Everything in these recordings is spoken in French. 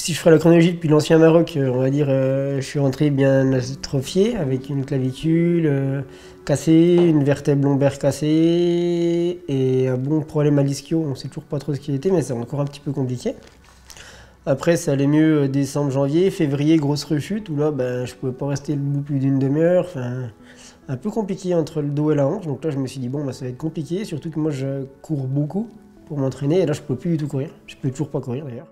Si je ferais la chronologie depuis l'ancien Maroc, on va dire, je suis rentré bien atrophié avec une clavicule cassée, une vertèbre lombaire cassée et un bon problème à l'ischio. On sait toujours pas trop ce qu'il était, mais c'est encore un petit peu compliqué. Après, ça allait mieux décembre, janvier, février, grosse rechute où là, ben, je pouvais pas rester debout plus d'une demi-heure. Enfin, un peu compliqué entre le dos et la hanche. Donc là, je me suis dit, bon, bah, ça va être compliqué, surtout que moi, je cours beaucoup pour m'entraîner et là, je peux plus du tout courir. Je peux toujours pas courir d'ailleurs.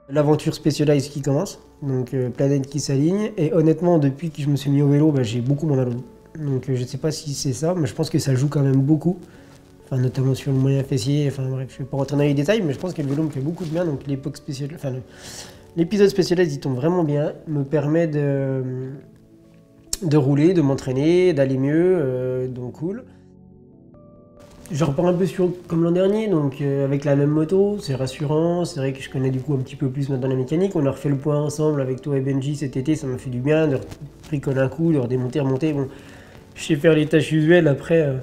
L'aventure Specialized qui commence, donc planète qui s'aligne. Et honnêtement, depuis que je me suis mis au vélo, bah, j'ai beaucoup moins mal au dos. Donc je ne sais pas si c'est ça, mais je pense que ça joue quand même beaucoup. Enfin, notamment sur le moyen fessier. Enfin bref, je ne vais pas rentrer dans les détails, mais je pense que le vélo me fait beaucoup de bien. Donc l'épisode Specialized, il tombe vraiment bien, me permet de rouler, de m'entraîner, d'aller mieux, donc cool. Je repars un peu comme l'an dernier, donc avec la même moto, c'est rassurant, c'est vrai que je connais du coup un petit peu plus maintenant la mécanique. On a refait le point ensemble avec toi et Benji cet été, ça m'a fait du bien de bricoler un coup, de redémonter, remonter. Bon, je sais faire les tâches usuelles, après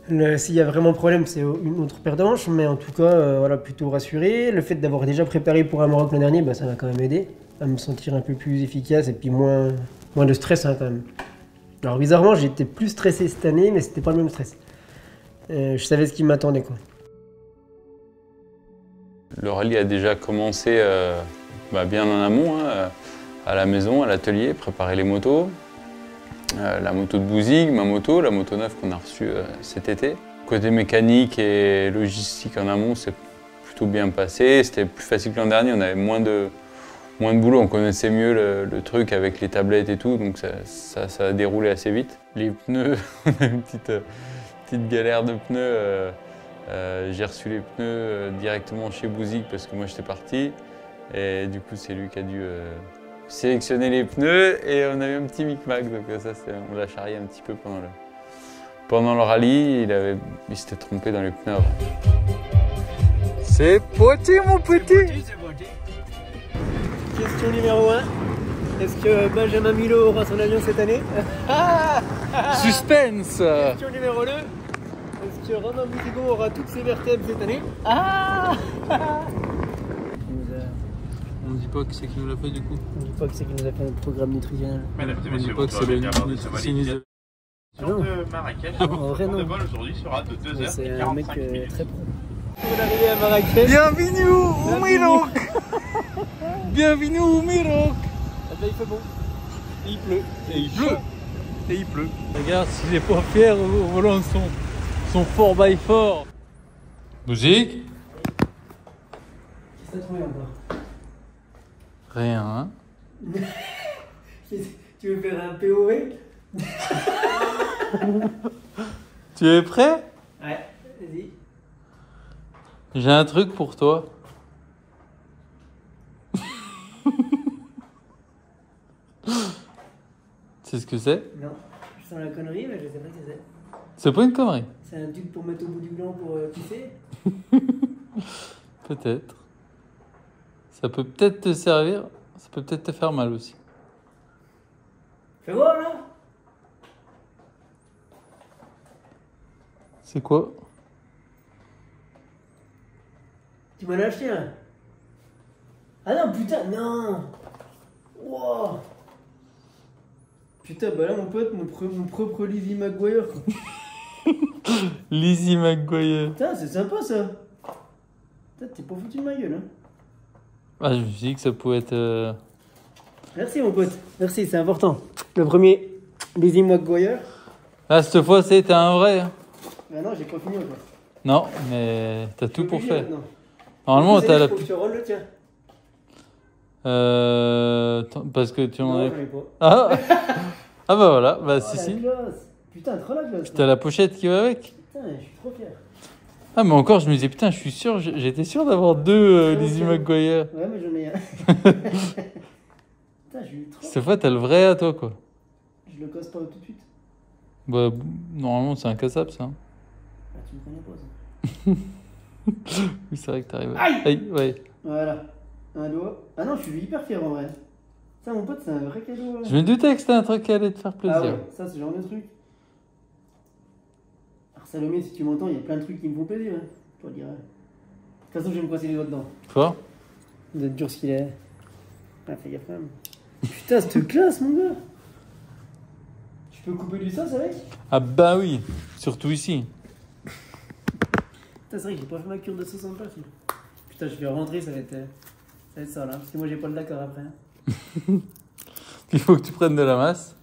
s'il y a vraiment problème c'est une autre paire de manches, mais en tout cas voilà, plutôt rassuré. Le fait d'avoir déjà préparé pour un Maroc l'an dernier, bah, ça m'a quand même aidé à me sentir un peu plus efficace et puis moins de stress hein, quand même. Alors bizarrement j'étais plus stressé cette année, mais c'était pas le même stress. Je savais ce qui m'attendait quoi. Le rallye a déjà commencé bien en amont, hein, à la maison, à l'atelier, préparer les motos. La moto de Bouzigues, ma moto, la moto neuve qu'on a reçue cet été. Côté mécanique et logistique en amont, c'est plutôt bien passé. C'était plus facile que l'an dernier, on avait moins de boulot, on connaissait mieux le truc avec les tablettes et tout, donc ça a déroulé assez vite. Les pneus, on a une petite galère de pneus. J'ai reçu les pneus directement chez Bouzigues parce que moi j'étais parti. Et du coup c'est lui qui a dû sélectionner les pneus et on a eu un petit micmac. Donc ça on l'a charrié un petit peu pendant le rallye. Il s'était trompé dans les pneus avant. C'est petit mon petit. Question numéro 1. Est-ce que Benjamin Milo aura son avion cette année? Suspense. Question numéro 2. Est-ce que Romain Boutigo aura toutes ses vertèbres cette année? On ne dit pas que c'est qui nous l'a fait du coup. On ne dit pas que c'est qui nous a fait notre programme nutritionnel. Mesdames et On ne dit messieurs, pas que c'est le nutritionniste. de Marrakech. En vrai, non. Le vol aujourd'hui sera de 2h45. C'est un mec très pro. On est arrivé à Marrakech. Bienvenue au Maroc. Bienvenue au Maroc. Ah bah, il fait bon. Il pleut. Et il pleut. Et il pleut. Regarde s'il n'est pas fier au volant de son 4x4. Bouzigues. Qu'est-ce que t'as trouvé encore? Rien, hein. Tu veux faire un POV? Tu es prêt? Ouais, vas-y. J'ai un truc pour toi. Tu sais ce que c'est? Non, je sens la connerie, mais je sais pas ce que c'est. C'est pas une connerie. C'est un truc pour mettre au bout du gland pour pisser? Peut-être. Ça peut peut-être te servir, ça peut peut-être te faire mal aussi. Fais voir là! C'est quoi? Tu m'en as acheté un? Ah non, putain, non! Wow! Putain, bah là mon pote, mon propre Lizzie McGuire. Lizzie McGuire. Putain, c'est sympa ça! Putain, t'es pas foutu de ma gueule, hein? Ah, je me suis dit que ça pouvait être... Merci mon pote, merci, c'est important. Le premier, Lizzie McGuire. Ah, cette fois, c'était un vrai. Hein. Ah non, j'ai pas fini encore. Non, mais t'as tout pour faire. Maintenant. Normalement, t'as la... Faut que tu rolles le tien. Parce que tu en Non, as... j'en ai pas. Ah ah bah voilà, bah Oh, si la si. classe. Putain, trop la classe. Puis t'as la pochette qui va avec. Putain, je suis trop fier. Ah mais encore, je me disais, putain, je suis sûr, j'étais sûr d'avoir deux Lizzie McGuire. Ouais, mais j'en ai un. Putain, j'ai eu trop. Cette fois, t'as le vrai à toi, quoi. Je le casse pas tout de suite. Bah, normalement, c'est incassable, ça. Ah, tu me connais pas, ça. Oui, c'est vrai que t'arrives. Aïe. Aïe, ouais. Voilà. Un doigt. Ah non, je suis hyper fier en vrai. Ça, mon pote, c'est un vrai cadeau. Je me doutais que c'était un truc qui allait te faire plaisir. Ah ouais, ça, c'est le genre de truc. Alors, Salomé, si tu m'entends, il y a plein de trucs qui me font plaisir. Hein. Je te le dirai. De toute façon, je vais me coincer les doigts dedans. Quoi? Il doit être dur ce qu'il est. Ah, fais gaffe quand même. Putain, cette classe, mon gars. Tu peux couper du sens avec? Ah bah oui, surtout ici. Putain, c'est vrai que j'ai pas fait ma cure de sauce en pâte. Putain, je vais rentrer, ça va être ça là. Parce que moi, j'ai pas le d'accord après. Hein. Il faut que tu prennes de la masse.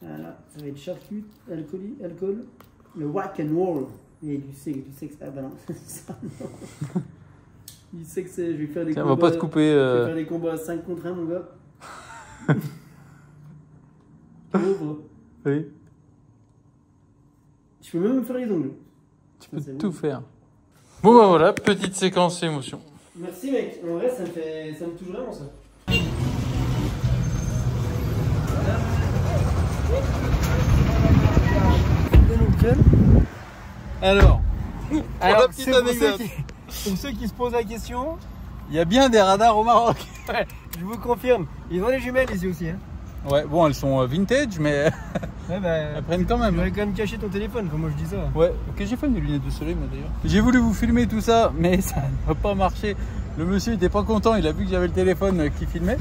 Voilà, ça va être charcut, alcool, le whack and roll. Et du sexe. Ah bah non, ça non. Du sexe, je vais faire des Tiens, combats. on va pas te couper. Je vais faire des combats à 5 contre 1, mon gars. Pauvre. Oui, Tu peux même me faire les ongles. tu peux C'est tout bon. faire. Bon bah voilà, petite séquence émotion. Merci mec, en vrai ça me touche vraiment ça. Alors, Alors, la petite c'est pour anecdote. pour ceux qui se posent la question, Il y a bien des radars au Maroc. je vous confirme, ils ont les jumelles ici aussi. Hein. Ouais, bon, elles sont vintage, mais Ouais bah, elles prennent quand tu même. devrais quand même cacher ton téléphone, comme moi je dis ça. Ouais, ok, j'ai fait mes lunettes de soleil, moi d'ailleurs. J'ai voulu vous filmer tout ça, mais ça n'a pas marché. Le monsieur était pas content, il a vu que j'avais le téléphone qui filmait.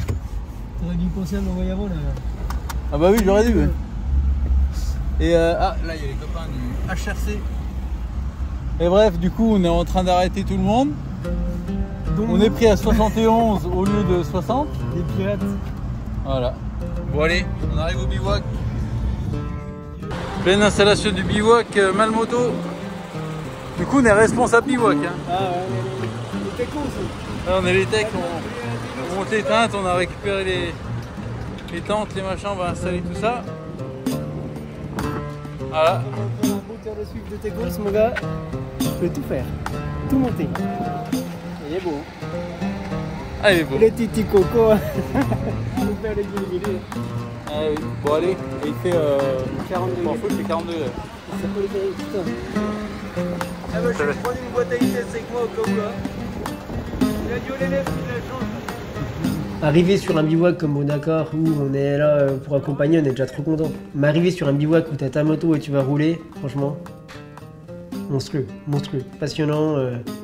T'aurais dû penser à m'envoyer avant là. Ah bah oui, j'aurais dû. Ouais. Et ah, là il y a les copains du HRC. Et bref, du coup, on est en train d'arrêter tout le monde. Donc, On est pris à 71 au lieu de 60. des pirates. Voilà. Bon allez, on arrive au bivouac. Pleine installation du bivouac Malmoto. Du coup, on est responsable bivouac. Hein. Ah ouais, les techos aussi. Là, on est les techs, on monte les teintes, on a récupéré les tentes, les machins, on va installer tout ça. Voilà. Un beau cœur de sucre de techos, mon gars. Je peux tout faire. Tout monter. Il est beau. Ah, il est beau. Le titi coco. Je peux faire les guillemets. Ah oui. Bon allez, et il fait 40 degrés. bon, faut, il fait 42 là. Ça peut le faire, putain. Ah bah je vais prendre une boîte à vitesse avec moi au cas où là. Il a dit aux élèves qu'il la change. Arriver sur un bivouac comme au Dakar où on est là pour accompagner, on est déjà trop content. Mais arriver sur un bivouac où t'as ta moto et tu vas rouler, franchement, monstrueux, monstrueux. Passionnant,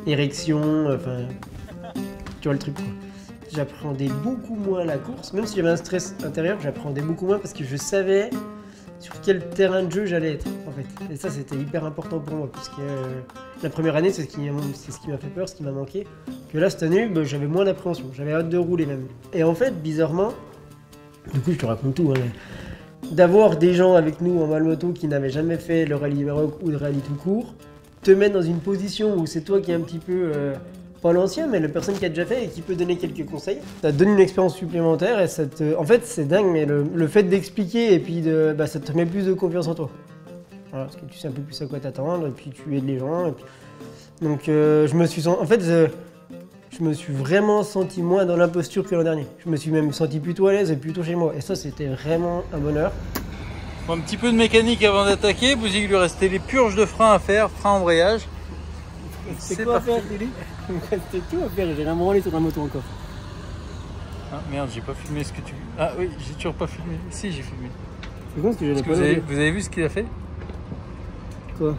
érection, enfin, tu vois le truc quoi. J'appréhendais beaucoup moins la course, même si j'avais un stress intérieur, j'appréhendais beaucoup moins parce que je savais sur quel terrain de jeu j'allais être en fait. Et ça c'était hyper important pour moi parce que la première année c'est ce qui m'a fait peur, ce qui m'a manqué. Que là cette année bah, j'avais moins d'appréhension, j'avais hâte de rouler même. Et en fait bizarrement, du coup je te raconte tout, hein, mais d'avoir des gens avec nous en Malmoto qui n'avaient jamais fait le rallye Maroc ou le rallye tout court, te mettre dans une position où c'est toi qui est un petit peu... pas l'ancien, mais la personne qui a déjà fait et qui peut donner quelques conseils. Ça te donne une expérience supplémentaire et ça te... En fait, c'est dingue, mais le fait d'expliquer et puis bah, ça te met plus de confiance en toi. Voilà, parce que tu sais un peu plus à quoi t'attendre et puis tu aides les gens. Et puis... Donc, je me suis en fait, je me suis vraiment senti moins dans l'imposture que l'an dernier. Je me suis même senti plutôt à l'aise et plutôt chez moi. Et ça, c'était vraiment un bonheur. Bon, un petit peu de mécanique avant d'attaquer. Bouzy, il lui restait les purges de frein à faire, frein embrayage. C'est quoi à faire, Télé? Il me restait tout à faire, j'ai rien branlé sur la moto encore. Ah merde, j'ai pas filmé ce que tu... Ah oui, j'ai toujours pas filmé. Si, j'ai filmé. C'est con parce que j'avais Parce que vous avez vu ce qu'il a fait? Quoi?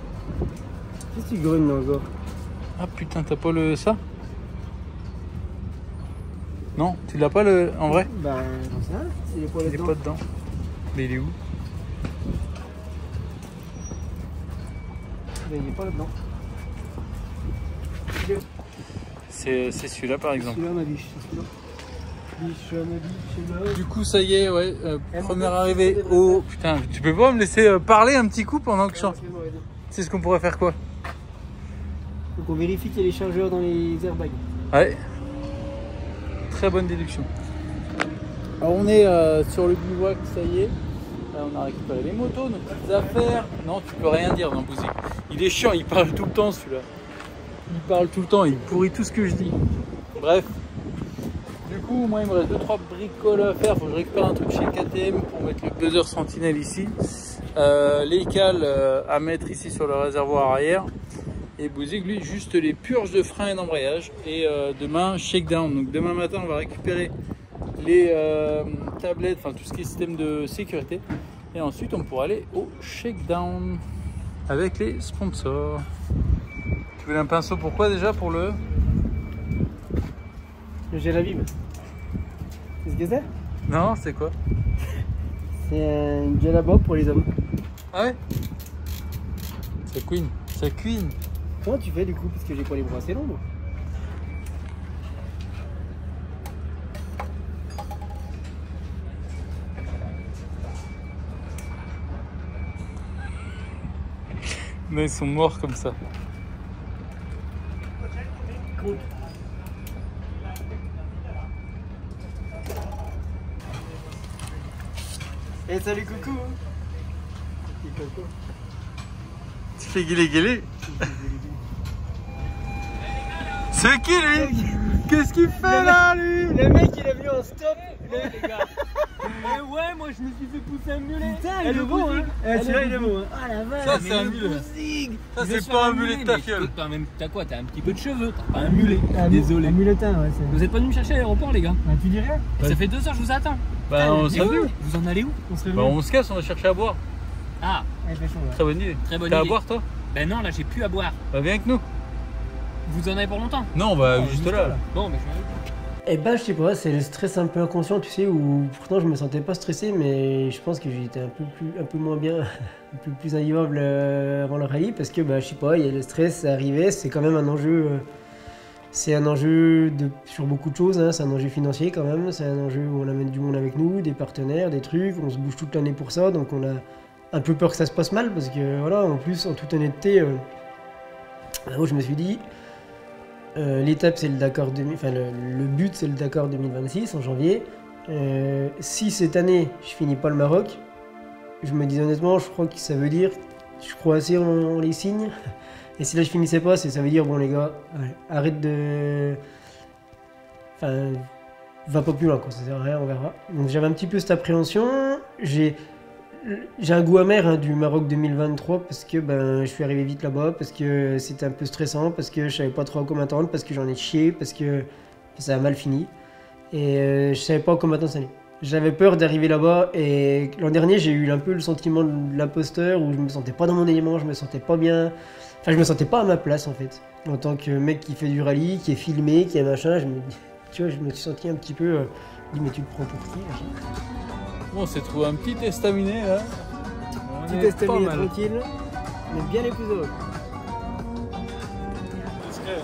Qu'est-ce que tu grognes là encore? Ah putain, t'as pas le... ça? Non, tu l'as pas le... en vrai? Bah, j'en sais rien, il est pas Il est là-dedans. pas dedans. Mais il est où? Bah, il est pas là-dedans. C'est celui-là par exemple. Celui-là, ma biche, c'est celui-là. Biche, ma biche, là. Du coup, ça y est, ouais. Première arrivée au... Putain, tu peux pas me laisser parler un petit coup pendant que je chante? C'est ce qu'on pourrait faire quoi? Donc on vérifie qu'il y a les chargeurs dans les airbags. Ouais. Très bonne déduction. Alors on est sur le bivouac, ça y est. Là, on a récupéré les motos, nos petites affaires. Non, tu peux rien dire dans Bouzy. Il est chiant, il parle tout le temps celui-là. Il parle tout le temps, il pourrit tout ce que je dis. Bref. Du coup, moi il me reste 2-3 bricoles à faire. Faut que je récupère un truc chez KTM pour mettre le buzzer sentinelle ici. Les cales à mettre ici sur le réservoir arrière. Et Bouzy, lui, juste les purges de frein et d'embrayage. Et demain, shakedown. Donc demain matin, on va récupérer les tablettes, enfin tout ce qui est système de sécurité. Et ensuite, on pourra aller au shakedown avec les sponsors. Tu voulais un pinceau, pourquoi déjà? Pour le... Le Gelabib. C'est ce que c'est? Non, c'est quoi? C'est un Gelabo pour les hommes. Ah ouais? C'est Queen. C'est Queen. Comment tu fais du coup? Parce que j'ai pas les bras assez longs moi. Non, ils sont morts comme ça. Cool. Et salut coucou. Petit coco. Tu fais guiler. C'est qui lui? Qu'est-ce qu'il fait là lui? Le mec il est venu en stop. Les gars. Et ouais, moi je me suis fait pousser un mulet. Putain, Et il est le beau hein. bousig. Celui-là il est beau hein. Ah la vache. Ça, c'est un mulet. Ça, c'est pas un mulet de ta gueule. T'as quoi? T'as un petit peu de cheveux, t'as pas un mulet. Un Désolé. muletin ouais. Vous êtes pas venu me chercher à l'aéroport, les gars? Tu dirais? Ça fait 2 heures que je vous attends. Bah, on Et se vous en allez où? On serait Bah, on se casse, on va chercher à boire. Ah, Il fait chaud là. Très bonne idée. très bonne T'as à idée. boire toi? Ben non, là j'ai plus à boire. Bah, viens avec nous. Vous en avez pour longtemps? Non, bah, juste là. Bon, ben je vais. Eh ben, je sais pas, c'est le stress un peu inconscient, tu sais, où pourtant je me sentais pas stressé, mais je pense que j'étais un peu moins bien, un peu plus invivable avant le rallye, parce que, bah, je sais pas, il y a le stress, ça arrivait, c'est quand même un enjeu, sur beaucoup de choses, hein, c'est un enjeu financier quand même, c'est un enjeu où on amène du monde avec nous, des partenaires, des trucs, on se bouge toute l'année pour ça, donc on a un peu peur que ça se passe mal, parce que, voilà, en plus, en toute honnêteté, moi, je me suis dit, l'étape c'est le Dakar le but c'est le Dakar 2026 en janvier. Si cette année je finis pas le Maroc, je me dis honnêtement, je crois que ça veut dire, je crois assez en les signes. Et si là je finissais pas, ça veut dire bon les gars, ouais, arrête de, enfin, va pas plus loin quoi, ça sert à rien, on verra. Donc j'avais un petit peu cette appréhension. J'ai un goût amer hein, du Maroc 2023 parce que ben, je suis arrivé vite là-bas, parce que c'était un peu stressant, parce que je savais pas trop à quoi m'attendre, parce que j'en ai chié, parce que ça a mal fini. Et je savais pas comment m'attendre cette année. J'avais peur d'arriver là-bas et l'an dernier j'ai eu un peu le sentiment de l'imposteur où je me sentais pas dans mon élément, je me sentais pas bien. Enfin je me sentais pas à ma place en fait. En tant que mec qui fait du rallye, qui est filmé, qui est machin, tu vois, je me suis senti un petit peu... dis mais tu te prends pour qui machin. Bon, on s'est trouvé un petit estaminet là. On Petit est test pas mal. tranquille, mais bien les plus heureux.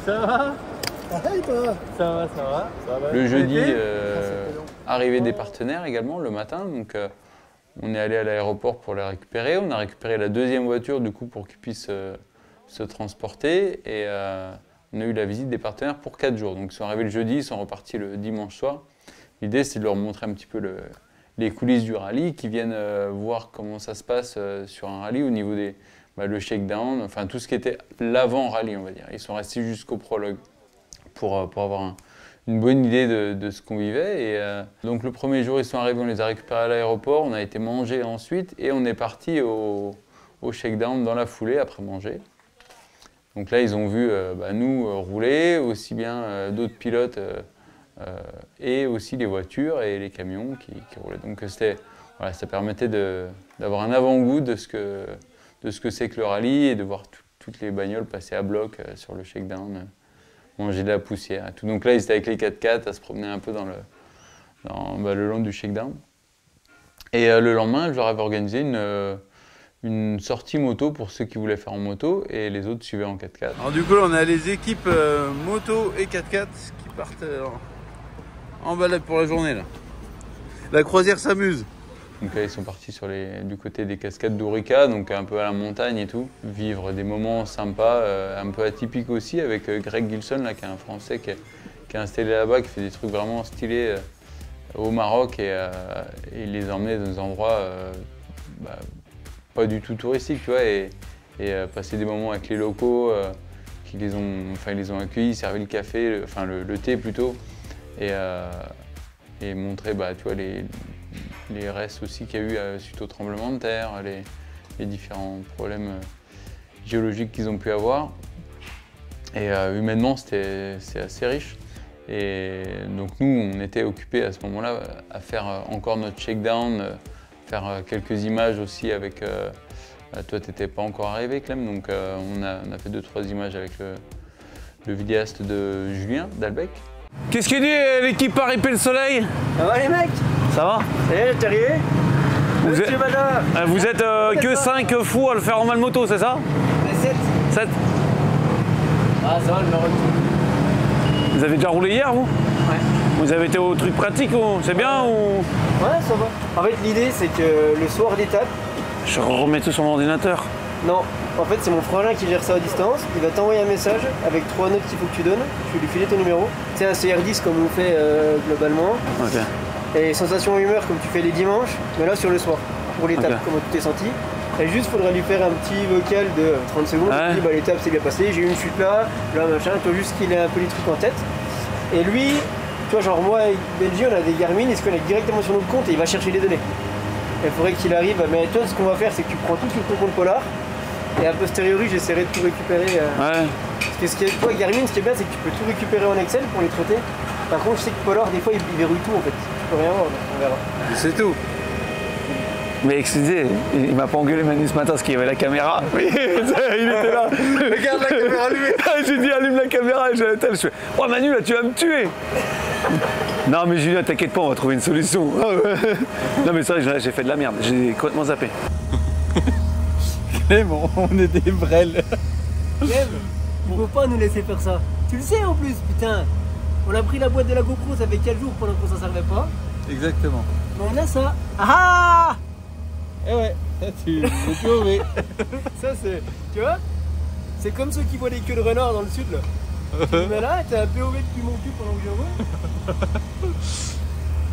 Ça va? Pareil toi. Ça va. Le jeudi, Été arrivée des partenaires également le matin. Donc, on est allé à l'aéroport pour les récupérer. On a récupéré la deuxième voiture du coup pour qu'ils puissent se transporter. Et on a eu la visite des partenaires pour 4 jours. Donc, ils sont arrivés le jeudi, ils sont repartis le dimanche soir. L'idée, c'est de leur montrer un petit peu les coulisses du rallye, qui viennent voir comment ça se passe sur un rallye au niveau le shakedown, enfin tout ce qui était l'avant-rallye, on va dire. Ils sont restés jusqu'au prologue pour avoir une bonne idée de ce qu'on vivait. Et donc le premier jour, ils sont arrivés, on les a récupérés à l'aéroport, on a été manger ensuite et on est parti au shakedown dans la foulée après manger. Donc là, ils ont vu nous rouler, aussi bien d'autres pilotes et aussi les voitures et les camions qui roulaient. Donc voilà, ça permettait d'avoir un avant-goût de ce que c'est que le rallye et de voir toutes les bagnoles passer à bloc sur le shakedown, manger de la poussière et tout. Donc là, ils étaient avec les 4x4 à se promener un peu le long du shakedown. Et le lendemain, je leur avais organisé une sortie moto pour ceux qui voulaient faire en moto et les autres suivaient en 4x4. Alors du coup, là, on a les équipes moto et 4x4 qui partent en balade pour la journée là. La croisière s'amuse. Donc là, ils sont partis du côté des cascades d'Ourika, donc un peu à la montagne et tout. Vivre des moments sympas, un peu atypiques aussi, avec Greg Gilson, là, qui est un Français qui est installé là-bas, qui fait des trucs vraiment stylés au Maroc et les emmener dans des endroits pas du tout touristiques, tu vois, et passer des moments avec les locaux qui ils les ont accueillis, servi le café, le thé plutôt, et montrer tu vois, les restes aussi qu'il y a eu suite au tremblement de terre, les différents problèmes géologiques qu'ils ont pu avoir. Et humainement, c'est assez riche. Et donc nous, on était occupés à ce moment-là à faire encore notre shakedown, faire quelques images aussi avec... toi, tu n'étais pas encore arrivé, Clem, donc on a fait 2-3 images avec le vidéaste de Julien d'Albec. Qu'est-ce que dit l'équipe Paris-Paix le Soleil? Ça va les mecs? Ça va? Salut, t'es arrivé? Vous êtes que 5 fous à le faire en mal moto, c'est ça? 7. 7? Ah, ça va, le numéro. Vous avez déjà roulé hier, vous? Ouais. Vous avez été au truc pratique, c'est bien ou... Ouais, ça va. En fait, l'idée, c'est que le soir d'étape... Je remets tout sur mon ordinateur. Non, en fait, c'est mon frangin qui gère ça à distance. Il va t'envoyer un message avec 3 notes qu'il faut que tu donnes. Tu vais lui filer ton numéro. C'est un CR10 comme on fait globalement. Ok. Et sensation humeur comme tu fais les dimanches, mais là sur le soir. Pour l'étape, Ok. comment tu t'es senti. Et juste, faudrait lui faire un petit vocal de 30 secondes. Ouais. Il dit, bah, l'étape s'est bien passée, j'ai eu une chute là, machin. Toi, juste qu'il ait un peu les trucs en tête. Et lui, tu vois, genre moi et Benji, on a des Garmin, il se connecte directement sur notre compte et il va chercher les données. Il faudrait qu'il arrive, mais toi, ce qu'on va faire, c'est que tu prends tout sur ton compte Polar. Et a posteriori, j'essaierai de tout récupérer. Ouais. Parce que ce qui est, toi, Garmin, ce qui est bien, c'est que tu peux tout récupérer en Excel pour les traiter. Par contre, je sais que Polar, des fois, il verrouille tout en fait. Tu peux rien voir, donc on verra. C'est tout. Mais excusez, il m'a pas engueulé Manu ce matin parce qu'il y avait la caméra. Oui, il était là. Regarde la caméra allumée. J'ai dit allume la caméra et je fais oh Manu là tu vas me tuer. Non mais Julien t'inquiète pas on va trouver une solution. Non mais c'est vrai j'ai fait de la merde, j'ai complètement zappé. Clément, on est des brels. Clem, il faut pas nous laisser faire ça. Tu le sais en plus, putain. On a pris la boîte de la GoPro, ça fait 4 jours pendant qu'on s'en servait pas. Exactement. Mais on a ça. Ah Eh ouais, ça tu mauvais. Ça c'est, tu vois, c'est comme ceux qui voient les queues de renard dans le sud là. Tu le mets là, t'as un POV depuis mon cul pendant que je roule.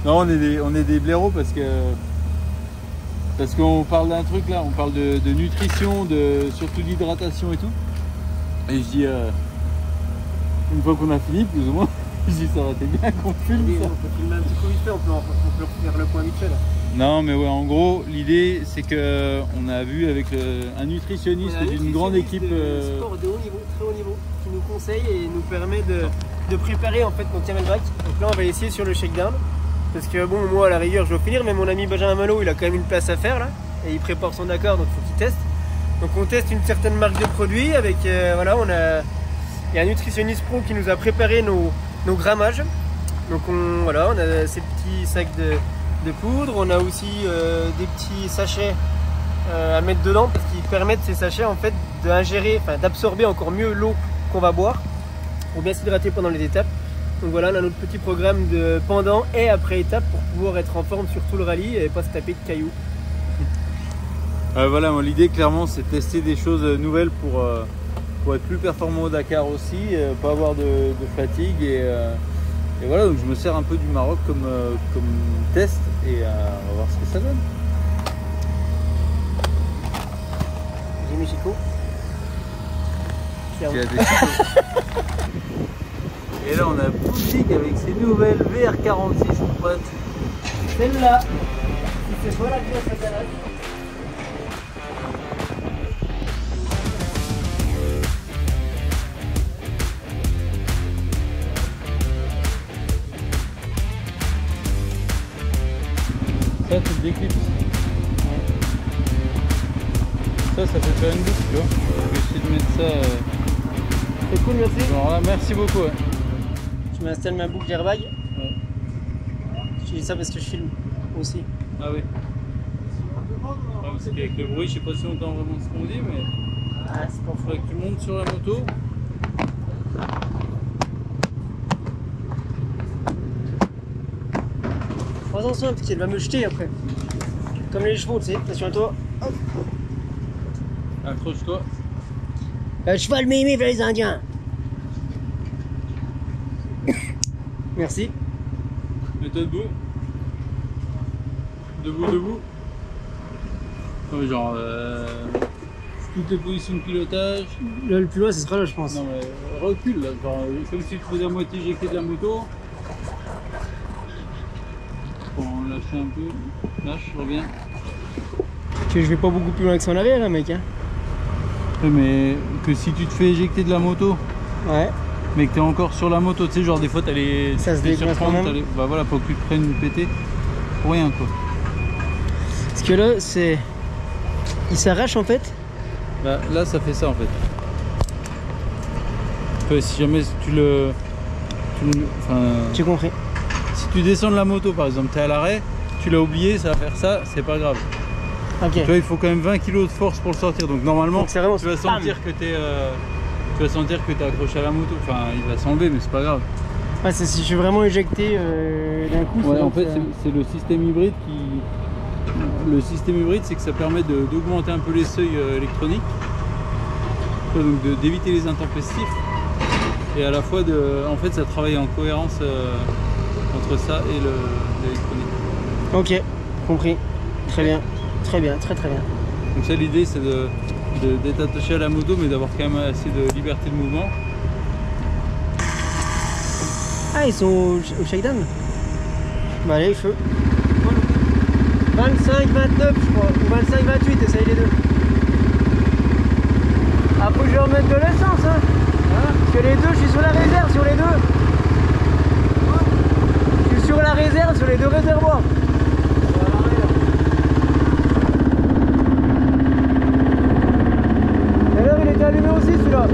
Non, on est des blaireaux parce qu'on parle d'un truc là, on parle de nutrition, surtout d'hydratation et tout. Et je dis, une fois qu'on a fini, plus ou moins, je dis ça aurait été bien qu'on filme ça. On peut filmer un petit coup vite fait, on peut faire le point vite fait là. Non mais ouais, en gros, l'idée c'est que on a vu avec un nutritionniste d'une grande équipe sport de haut niveau, très haut niveau, qui nous conseille et nous permet de préparer en fait notre camelback. Donc là on va essayer sur le shakedown. Parce que bon, moi à la rigueur je vais finir, mais mon ami Benjamin Malo il a quand même une place à faire là. Et il prépare son Dakar, donc il faut qu'il teste. Donc on teste une certaine marque de produits avec, voilà, il y a un nutritionniste pro qui nous a préparé nos grammages. Donc voilà, on a ces petits sacs de poudre, on a aussi des petits sachets à mettre dedans parce qu'ils permettent ces sachets en fait d'ingérer, enfin d'absorber encore mieux l'eau qu'on va boire pour bien s'hydrater pendant les étapes. Donc voilà, on a notre petit programme de pendant et après étape pour pouvoir être en forme sur tout le rallye et pas se taper de cailloux. Voilà, l'idée clairement c'est de tester des choses nouvelles pour être plus performant au Dakar aussi, pas avoir de fatigue et voilà, donc je me sers un peu du Maroc comme test et on va voir ce que ça donne. Jimmy Chico. Et là on a Boutique avec ses nouvelles VR46 mon pote. Celle-là, si c'est soit la pièce à salade. Ça c'est le déclipse. Ça fait faire une boucle, tu vois. Je vais essayer de mettre ça. C'est cool, merci. Alors là, merci beaucoup. Ouais. Je m'installe ma boucle airbag. Ouais. Je dis ça parce que je filme aussi. Ah oui. Parce qu'avec le bruit, je sais pas si on entend vraiment ce qu'on dit, mais Ah, c'est pas il faudrait que tu montes sur la moto. Fais attention parce qu'elle va me jeter après. Comme les chevaux, tu sais, attention à toi. Accroche-toi. Le cheval mémé vers les Indiens. Merci. Mets-toi debout. Debout. Ouais, genre, toutes les positions de pilotage. Là, le plus loin, ce sera là, je pense. Non, mais recule là, genre, comme si tu faisais à moitié éjecter de la moto. Bon, lâche un peu. Lâche, reviens. Je vais pas beaucoup plus loin que ça en arrière, là, mec. Hein. Ouais, mais que si tu te fais éjecter de la moto, Ouais. mais que tu es encore sur la moto, tu sais, genre des fois, tu as les. Ça se décoince quand même. Bah voilà, pour que tu te prennes une pétée. Pour rien, quoi. Parce que là, c'est. Il s'arrache en fait. Bah, là, ça fait ça en fait. Si jamais tu le J'ai compris. Si tu descends de la moto par exemple, tu es à l'arrêt, tu l'as oublié, ça va faire ça, c'est pas grave. Ok. Tu vois, il faut quand même 20 kg de force pour le sortir, donc normalement Donc, c'est vraiment tu vas sentir que tu es accroché à la moto, enfin il va s'enlever mais c'est pas grave. Ouais, c'est si je suis vraiment éjecté d'un coup. Ouais, en fait c'est le système hybride qui... Le système hybride c'est que ça permet d'augmenter un peu les seuils électroniques, donc d'éviter les intempestifs et à la fois en fait ça travaille en cohérence entre ça et l'électronique. Ok, compris. Très bien. Très bien, très bien. Donc ça l'idée c'est d'être attaché à la moto mais d'avoir quand même assez de liberté de mouvement. Ah, ils sont au shakedown. Bah allez, feu. 25, 29 je crois, ou 25, 28, essaye les deux. Après je vais remettre de l'essence hein. Parce que les deux, je suis sur la réserve sur les deux. Je suis sur la réserve sur les deux réservoirs. D'ailleurs il était allumé aussi celui-là.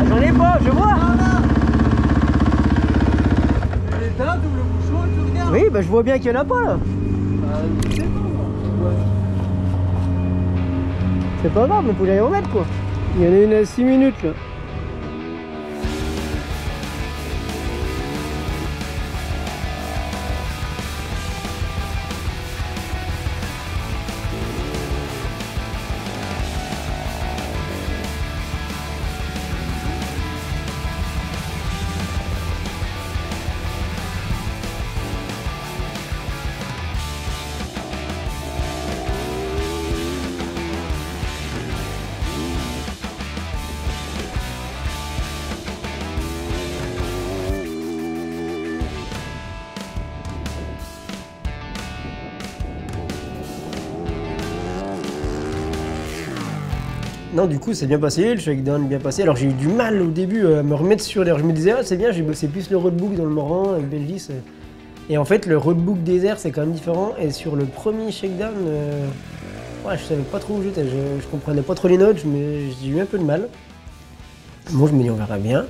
J'en ai pas, je vois. Oui, bah je vois bien qu'il y en a pas là. C'est pas grave, mais faut y remettre quoi. Il y en a une à 6 minutes là. Non, du coup, c'est bien passé, le shakedown est bien passé. Alors, j'ai eu du mal au début à me remettre sur l'air. Je me disais, ah, c'est bien, j'ai bossé plus le roadbook dans le Morhan avec Belgis. Et en fait, le roadbook désert, c'est quand même différent. Et sur le premier shakedown, ouais, je savais pas trop où j'étais. Je comprenais pas trop les notes, mais j'ai eu un peu de mal. Bon, je me dis, on verra bien.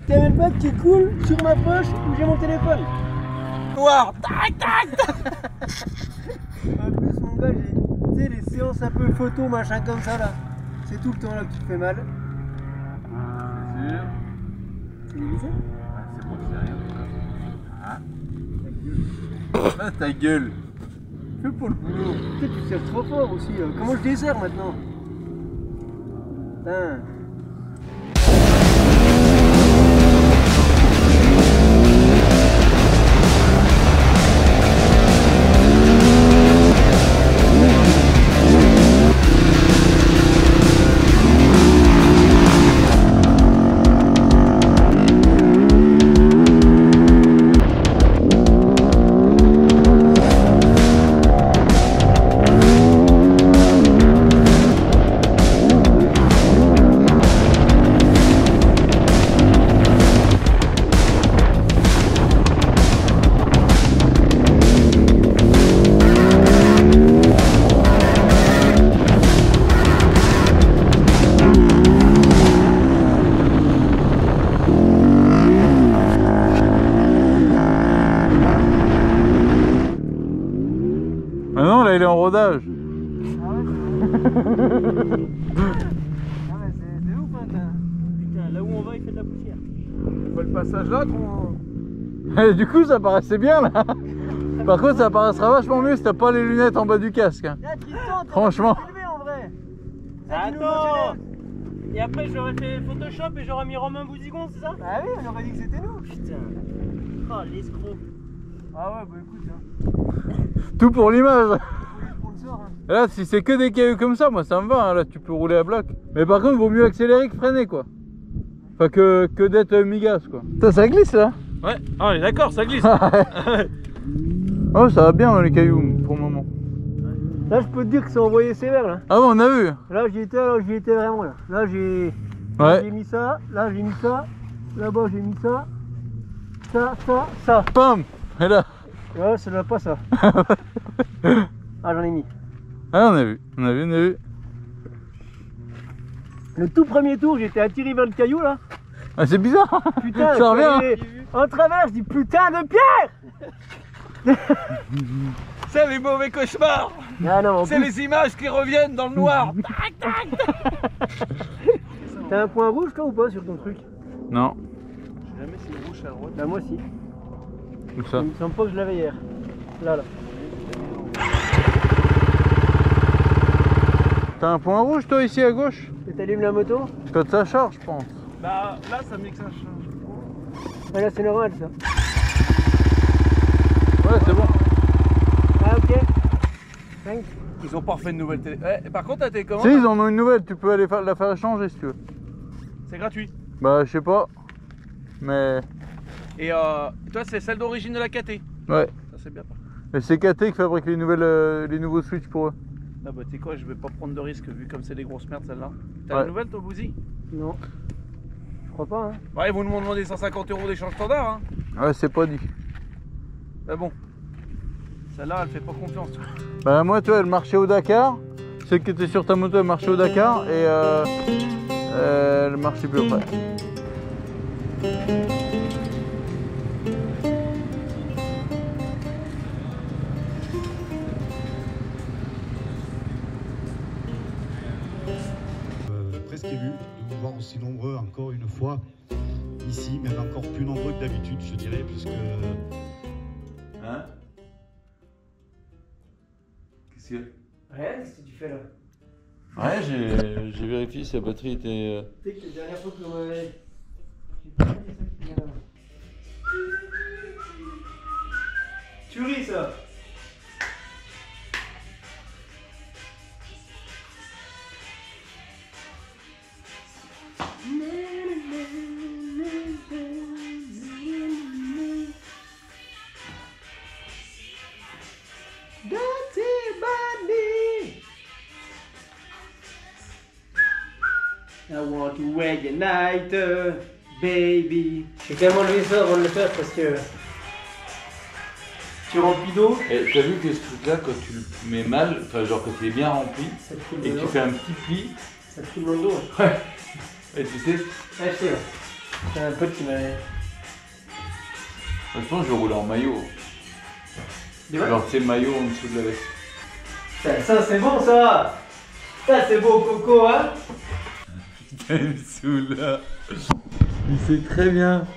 T'as même pas qui coule sur ma poche où j'ai mon téléphone. Noir. Tac, tac, tac. En plus, mon gars, j'ai, tu sais, les séances un peu photo, machin comme ça là. C'est tout le temps là que tu te fais mal. C'est sûr. C'est dévissé ? C'est bon, c'est rien. Ah, ta gueule. Fais pour le boulot. Peut-être que tu tires trop fort aussi. Comment je desserre maintenant ? Putain. Ah non, là il est en rodage. Ah ouais. Ah mais c'est ouf hein. Putain, là où on va il fait de la poussière. C'est pas le passage là qu'on... Du coup ça paraissait bien là. Par contre ça paraîtra vachement mieux si t'as pas les lunettes en bas du casque hein. Là Tristan, t'es franchement. élevé en vrai. Attends. Et après j'aurais fait Photoshop et j'aurais mis Romain Bouzigon, c'est ça? Ah oui, on aurait dit que c'était nous. Putain. Oh l'escroc. Ah ouais, bah écoute, hein. Tout pour l'image. Sponsor, hein. Et là, si c'est que des cailloux comme ça, moi ça me va, hein. Là tu peux rouler à bloc. Mais par contre, vaut mieux accélérer que freiner quoi. Enfin que d'être migasse quoi. Putain, ça glisse là. Ouais, ah, on est d'accord, ça glisse. Oh, ça va bien hein, les cailloux pour le moment. Là, je peux te dire que c'est envoyé sévère là. Ah bon, on a vu. Là, j'y étais vraiment là. Là, j'ai mis ça, là, j'ai mis ça, là-bas, j'ai mis ça, ça. Pam. Et là. Ouais, ça ne va pas ça. Ah, j'en ai mis. Ah, on a vu. Le tout premier tour, j'étais attiré vers le caillou là. Ah, c'est bizarre. Putain, ça revient. En travers, je dis putain de pierre. C'est les mauvais cauchemars. Ah non, C'est les images qui reviennent dans le noir. T'as un point rouge toi ou pas sur ton truc? Non. Jamais c'est rouge à droite. Bah moi aussi. Où ça? Il me semble pas que je l'avais hier. Là. T'as un point rouge toi ici à gauche? Et t'allumes la moto? Quand ça charge, je pense. Bah là ça me dit que ça change. Ah là c'est normal ça. Ouais, c'est bon. Ah ok. 5. Ils ont pas refait une nouvelle télé. Par contre la télécommande, Si, ils en ont une nouvelle, tu peux aller la faire changer si tu veux. c'est gratuit. Bah, je sais pas. Mais. Et toi c'est celle d'origine de la KT. Ouais. Ça c'est bien par contre. Mais c'est KT qui fabrique les nouveaux Switch pour eux. Ah bah tu sais quoi, je vais pas prendre de risque vu comme c'est des grosses merdes celle-là. T'as Ouais. la nouvelle toi Bouzy? Non. Je crois pas hein. Ouais, ils vont nous demander 150 € d'échange standard hein. Ouais, c'est pas dit. Mais bon. Celle-là elle fait pas confiance. Bah, moi, tu vois, elle marchait au Dakar. Celle qui était sur ta moto, elle marchait au Dakar. Et elle marchait plus après. Presque ému de vous voir aussi nombreux encore une fois ici, même encore plus nombreux que d'habitude je dirais, puisque... Hein? Qu'est-ce que... Rien, qu'est-ce que tu fais là? Ouais, j'ai vérifié si la batterie était... Tu sais que la dernière fois que l'on m'avait... Tu ris ça. I want to wake a night, baby. J'ai quand même enlevé ça avant de le faire parce que tu remplis d'eau. Et t'as vu que ce truc là, quand tu le mets mal, enfin genre quand il est bien rempli, Ça te coule et que dedans. tu fais un petit pli, Ça te coule dans le dos. ouais. Et tu sais, Ouais, je sais, ouais. J'ai un pote qui m'avait... je pense que je roule en maillot. Des vrai? Alors tu sais, maillot en dessous de la veste. Ça c'est bon ça. Ça c'est beau coco hein. Il me saoule là. Il sait très bien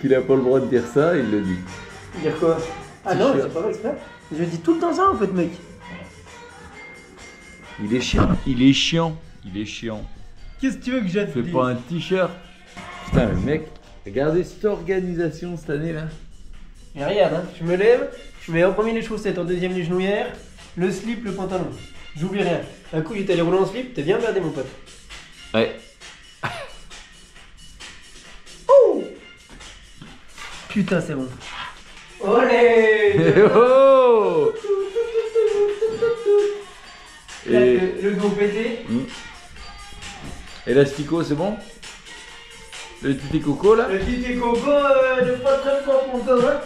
qu'il a pas le droit de dire ça, il le dit. Dire quoi? Ah non, c'est pas vrai exprès. Je dis tout le temps ça en fait mec. Il est chiant. Il est chiant. Il est chiant. Qu'est-ce que tu veux que je te Fais dise? pas un t-shirt. Putain, le mec, regardez cette organisation cette année là. Et regarde, hein, je me lève, je mets en premier les chaussettes, en deuxième les genouillères, le slip, le pantalon. J'oublie rien. Un coup j'étais allé rouler en slip, t'es bien regardé mon pote. Ouais. Oh putain c'est bon. Olé. Oh. Là, Et le dos pété. Elastico, c'est bon? Le petit coco là? Le petit coco de pas très fort pour toi.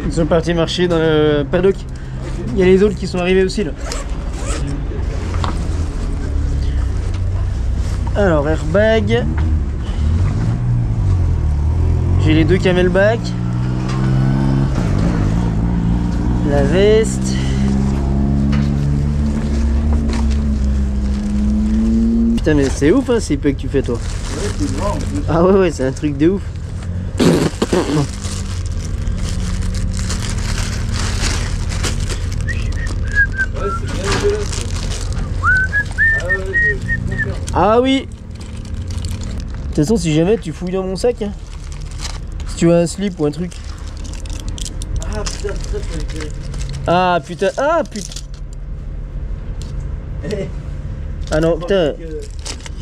Ils sont partis marcher dans le paddock. Il y a les autres qui sont arrivés aussi là. Alors airbag. J'ai les deux camelback. La veste. Putain mais c'est ouf hein ces packs que tu fais toi. Ouais, c'est grand. Ah ouais c'est un truc de ouf. Ah oui. De toute façon, si jamais tu fouilles dans mon sac, hein. Si tu as un slip ou un truc. Ah putain, ça je vais. Ah putain, ah putain. Ah non, putain.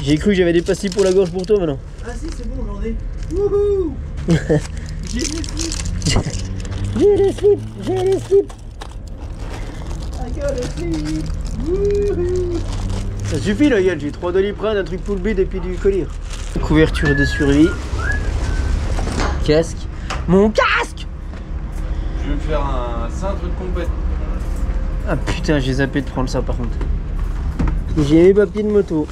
J'ai cru que j'avais des pastilles pour la gorge pour toi maintenant. Ah si, c'est bon, j'en ai. Wouhou. J'ai des slips. J'ai les slips, j'ai les slips. I got a slip. Wouhou. Ça suffit la gueule, j'ai 3 Doliprane, un truc full bide et puis du collier. Couverture de survie. Casque. Mon casque. Je vais me faire un cintre de compète. Ah putain, j'ai zappé de prendre ça par contre. J'ai mes papiers de moto.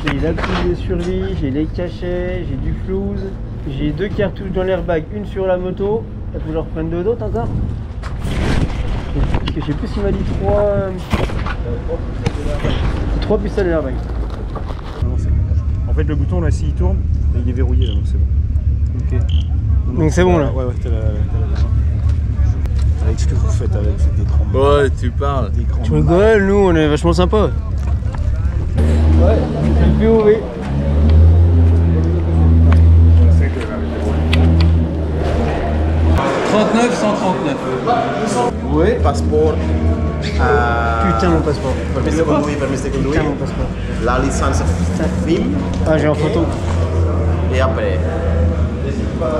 J'ai la couche de survie, j'ai les cachets, j'ai du flouze, j'ai 2 cartouches dans l'airbag, une sur la moto. Il faut que je reprenne 2 autres encore. Parce que je sais plus s'il m'a dit 3 pistolets d'airbag. En fait, le bouton là, s'il tourne, il est verrouillé là, donc c'est bon. Ok. Donc c'est bon là. Ouais, t'as la main. Avec ce que vous faites avec, c'est des grands. Ouais, tu parles. Tu rigoles, nous on est vachement sympa. Ouais, c'est le POV. Oui, passeport. Putain mon passeport. Permis de conduire, permis de conduire. Putain mon passeport. La licence film. Ah j'ai en photo. Et après,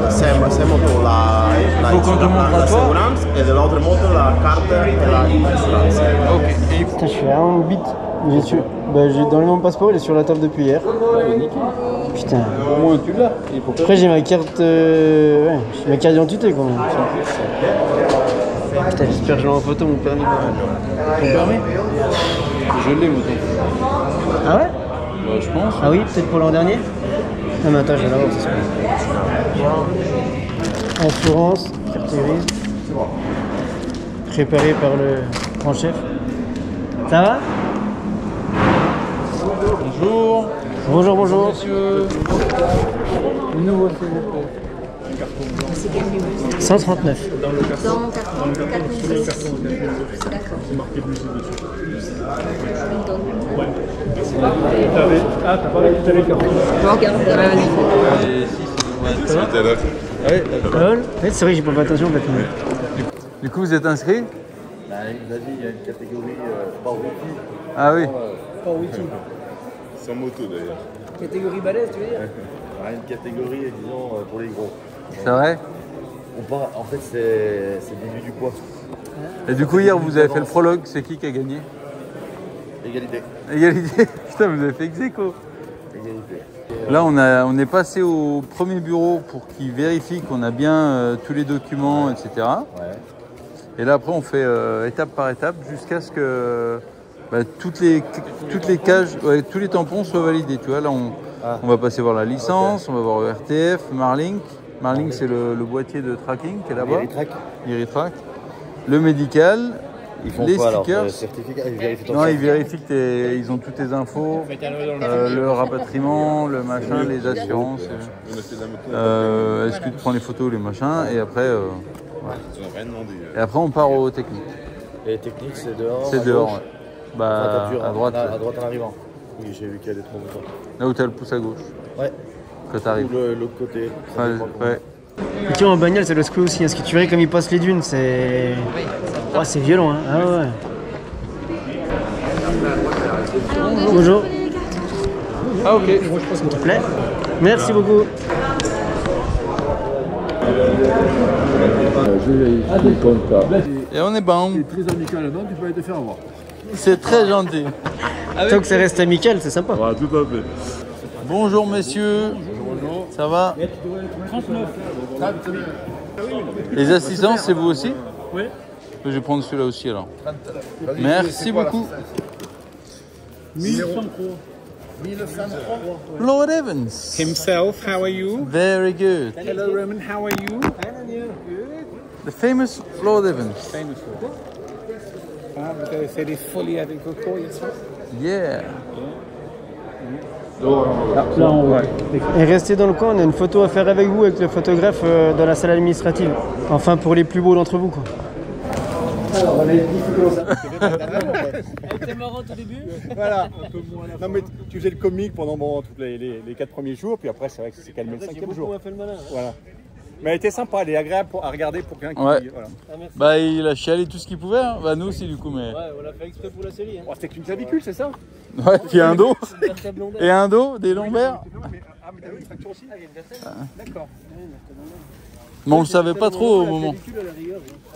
c'est moto la assurance et de l'autre moto la carte et la assurance. Ok. Putain, je suis vraiment bite. J'ai dans mon passeport, il est sur la table depuis hier. Putain. Au moins tu l'as. Après j'ai ma carte. Ouais, j'ai ma carte d'identité quand même. Putain, j'espère que j'ai en photo mon permis. Ton permis? Je l'ai, moto. Ah ouais? Bah, je pense. Ah oui, peut-être pour l'an dernier? Non mais attends, je vais l'avoir, c'est sûr. Assurance, carte grise. Préparé par le grand chef. Ça va? Bonjour. Bonjour, bonjour. Monsieur. Une nouveau, s'il vous plaît. 139. Dans le carton 4006. C'est d'accord. C'est marqué plus dessus. Ah, t'as pas récupéré le carton. Regarde, Ça va? Ouais, c'est vrai que j'ai pas fait attention en fait. Du coup, vous êtes inscrit? Bah, il a dit, il y a une catégorie sport wiki. Ah oui. Sport wiki. Sans moto d'ailleurs. Catégorie balèze, tu veux dire? Une catégorie, disons, pour les gros. C'est vrai? En fait, c'est déduit du poids. Et du coup, hier, vous avez fait le prologue. C'est qui a gagné? Égalité. Égalité. Putain, vous avez fait ex-aequo. Égalité. Là, on est passé au premier bureau pour qu'ils vérifient qu'on a bien tous les documents, etc. Ouais. Et là, après, on fait étape par étape jusqu'à ce que toutes les cages, ouais, tous les tampons soient validés. Tu vois, là, on va passer voir la licence, on va voir le RTF, Marlink. Marlink, c'est le boîtier de tracking qui est là-bas. Iritrac. Le médical. Ils font les quoi stickers. alors? Certificat, ils vérifient ton Non, ils certificat. vérifient qu'ils ont toutes tes infos, le rapatriement, le machin, les assurances. Est-ce que tu prends les photos, les machins, et après, on part aux techniques. Et les techniques, c'est dehors. C'est dehors. Ouais. Bah, à à droite. À droite en arrivant. Oui, j'ai vu qu'il y a des trous. Là où tu as le pouce à gauche. Ouais. Quand tu arrives. Ou l'autre côté. Ouais. Et tu vois, en bagnole, c'est le screw aussi. Parce que tu verrais comme il passe les dunes, c'est. Oh, c'est violent, hein. Ah ouais. Bonjour. Ah ok. S'il te plaît. Merci beaucoup. Et on est bon. C'est très amical là-dedans, tu peux aller te faire avoir. C'est très gentil. Tant que ça reste amical, c'est sympa. Ouais, tout à fait. Bonjour messieurs. Ça va? 39. Les assistants, c'est vous aussi? Oui. Je vais prendre celui-là aussi alors. Merci beaucoup. 1103. Lord Evans. Himself, how are you? Very good. Hello, Roman, how are you? The famous Lord Evans. Famous for. C'est des folies avec coco, yes? Yeah. Là, on voit. Et restez dans le coin, on a une photo à faire avec vous, avec le photographe dans la salle administrative. Enfin, pour les plus beaux d'entre vous, quoi. Alors, on a dit que ça. C'était marrant au début. Voilà. Non mais tu faisais le comique pendant tous les 4 premiers jours, puis après c'est vrai que c'est calmé le 5e jour. Fait le malin. Voilà. Mais elle était sympa, elle est agréable à regarder pour quelqu'un qui... Ouais. Voilà. Bah il a chialé tout ce qu'il pouvait, hein. Bah nous aussi du coup mais... Ouais, on l'a fait exprès pour la série. Hein. Oh, c'était qu'une clavicule, c'est ça? Ouais, puis un dos. Et un dos, des lombaires. Ah mais t'as vu une fracture aussi? Ah, il y a une vertèbre. D'accord. Mais on le savait pas trop au moment.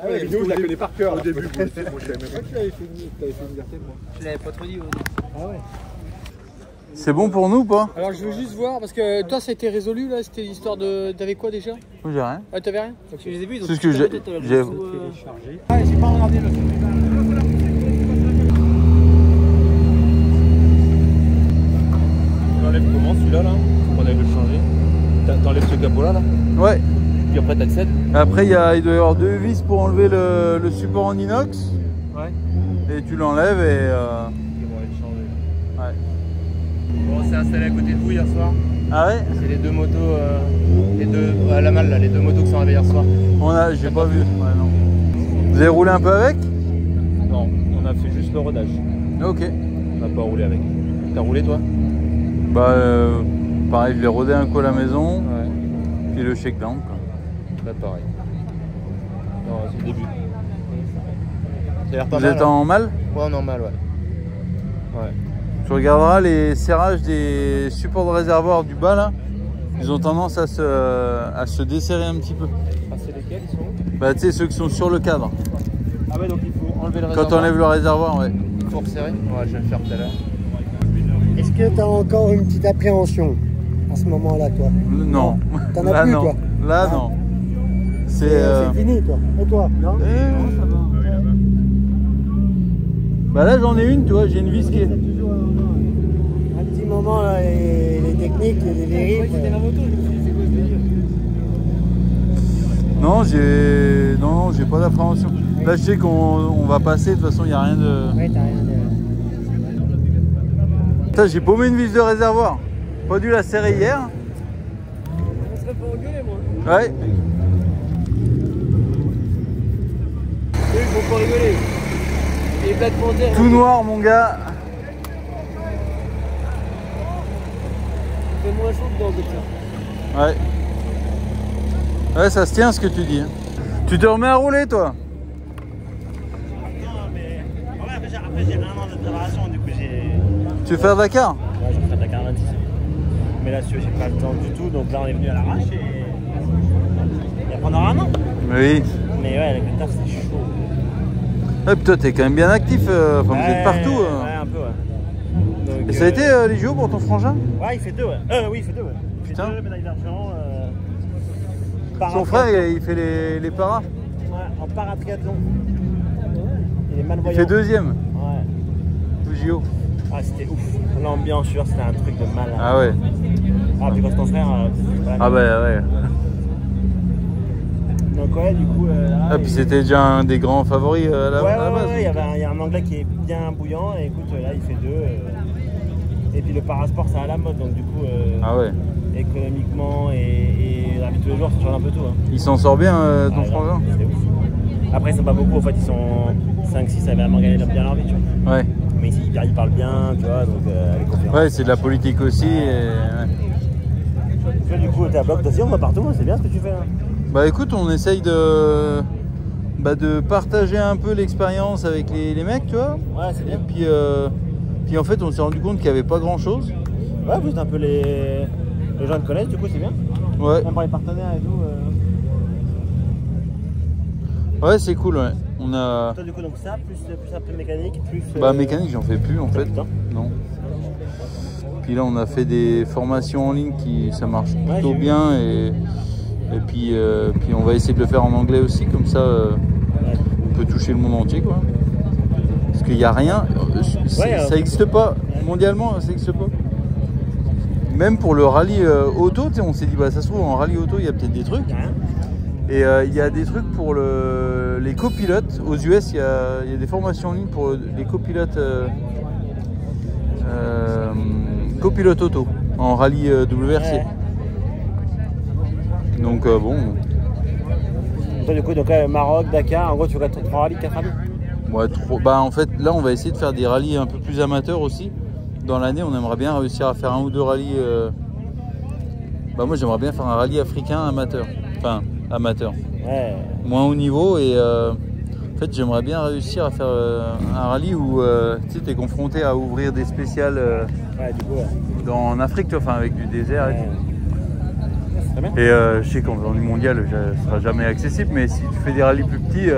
Ah ouais, la vidéo, je la connais par cœur au début. Moi, je savais même pas que tu l'avais fait une vertèbre. Je l'avais pas trop dit. Ah ouais. C'est bon pour nous ou pas? Alors je veux juste voir, parce que toi ça a été résolu là, c'était l'histoire de... T'avais quoi déjà? J'ai rien. Ah t'avais rien? Je les ai vus, c'est ce que j'ai... Ah j'ai pas regardé le film. Tu enlèves comment celui-là là? On avait le changer. T'enlèves ce capot là? Ouais. Puis après t'accèdes? Après il doit y avoir 2 vis pour enlever le support en inox. Ouais. Et tu l'enlèves et... On va le changer. Ouais. Bon, on s'est installé à côté de vous hier soir. Ah ouais? C'est les deux motos, les deux à la malle là, les deux motos qui sont arrivées hier soir. J'ai pas vu. Ouais, non. Vous avez roulé un peu avec? Non, on a fait juste le rodage. Ok. On n'a pas roulé avec. T'as roulé toi? Bah pareil, je l'ai rodé un coup à la maison. Ouais. Puis le shakedown. Là pareil. Non, c'est le début. Ça a l'air pas Vous mal. êtes en mal? Ouais, normal, ouais. Ouais. Tu regarderas les serrages des supports de réservoir du bas là. Ils ont tendance à se desserrer un petit peu. Ah, c'est lesquels ils sont où? Bah tu sais, ceux qui sont sur le cadre. Ah ouais, donc il faut enlever le réservoir. Quand on enlève le réservoir, ouais. Il faut resserrer? Ouais, je vais le faire tout à l'heure. Est-ce que tu as encore une petite appréhension à ce moment-là, toi? Non. T'en as Là, plus, non. toi? Là, non. C'est fini, toi. Et toi? Non? Ça va. Bah là, j'en ai une, tu vois, j'ai une vis qui est... Un petit moment, là, les techniques, les vérifs. Non, j'ai pas d'appréhension. Là, je sais qu'on va passer, de toute façon, il n'y a rien de... Ouais, t'as rien de... Putain, j'ai paumé une vis de réservoir. Pas dû la serrer hier. On serait pas engueulé, moi. Ouais. Eux, ils vont pas rigoler. Les Black Panthers. Tout noir, mon gars. Il fait moins chaud dedans, que ça. Ouais. Ouais, ça se tient ce que tu dis. Tu te remets à rouler, toi? Non, mais... Ouais, après j'ai 1 an de préparation, du coup j'ai... Tu veux faire Dakar? Ouais, je vais faire Dakar 26. Mais là, j'ai pas le temps du tout, donc là on est venu à l'arrache et après on aura 1 an. Oui. Mais ouais, avec le taf c'est chaud. Ouais, puis toi, t'es quand même bien actif. Enfin, vous êtes partout. Ouais, un peu, ouais. Donc, Et ça a été les JO pour ton frangin? Ouais, il fait 2, ouais. Oui, il fait 2, ouais. Il fait Putain. 2 médailles d'argent. Son frère, il fait les paras. Ouais, en paratriathlon. Il est malvoyant. Il fait 2e. Ouais. Au JO. Ah, c'était ouf. L'ambiance, c'était un truc de malade. Ah ouais. Ah, puis quand ton frère. Ah bah ouais. Donc ouais, du coup. Là, Ah, puis c'était déjà un des grands favoris à la base. Ouais, il y a un anglais qui est bien bouillant et écoute, là il fait 2. Et puis le parasport, c'est à la mode, donc du coup. Ah ouais. Économiquement et la vie de tous les jours, ça change un peu tout. Hein. Il s'en sort bien, ton frangin? C'est ouf. Après, ils sont pas beaucoup, en fait, ils sont 5-6 à vraiment gagner bien leur vie, tu vois. Ouais. Mais ici, ils parlent bien, tu vois, donc les conférences. Ouais, c'est de la politique aussi. Et... Ouais. Du coup, t'es à bloc d'occasion, on va partout, c'est bien ce que tu fais. Hein. Bah écoute, on essaye de partager un peu l'expérience avec les mecs, tu vois. Ouais, c'est bien. Et puis en fait, on s'est rendu compte qu'il n'y avait pas grand chose. Ouais, vous êtes un peu les gens te connaissent, du coup, c'est bien. Ouais. Même pour les partenaires et tout. Ouais, c'est cool, ouais. On a... Toi, du coup, donc ça, plus un peu mécanique, plus... Bah mécanique, j'en fais plus en fait. Putain. Non. Puis là, on a fait des formations en ligne ça marche plutôt bien et puis on va essayer de le faire en anglais aussi, comme ça on peut toucher le monde entier, quoi. Parce qu'il n'y a rien, ça n'existe pas, mondialement, ça n'existe pas. Même pour le rallye auto, on s'est dit, bah ça se trouve en rallye auto, il y a peut-être des trucs. Et il y a des trucs pour les copilotes. Aux US, il y a des formations en ligne pour les copilotes auto en rallye WRC. Donc bon, Toi, du coup, donc, Maroc, Dakar, en gros, tu vas 3 rallyes, 4 rallyes? Ouais, trop. Bah, en fait, là, on va essayer de faire des rallyes un peu plus amateurs aussi. Dans l'année, on aimerait bien réussir à faire 1 ou 2 rallyes. Bah, moi, j'aimerais bien faire un rallye africain amateur. Enfin, amateur. Ouais. Moins haut niveau. Et en fait, j'aimerais bien réussir à faire un rallye où tu es confronté à ouvrir des spéciales en Afrique, tu vois, enfin, avec du désert et tout. Et je sais qu'en faisant du mondial, ça ne sera jamais accessible, mais si tu fais des rallyes plus petits,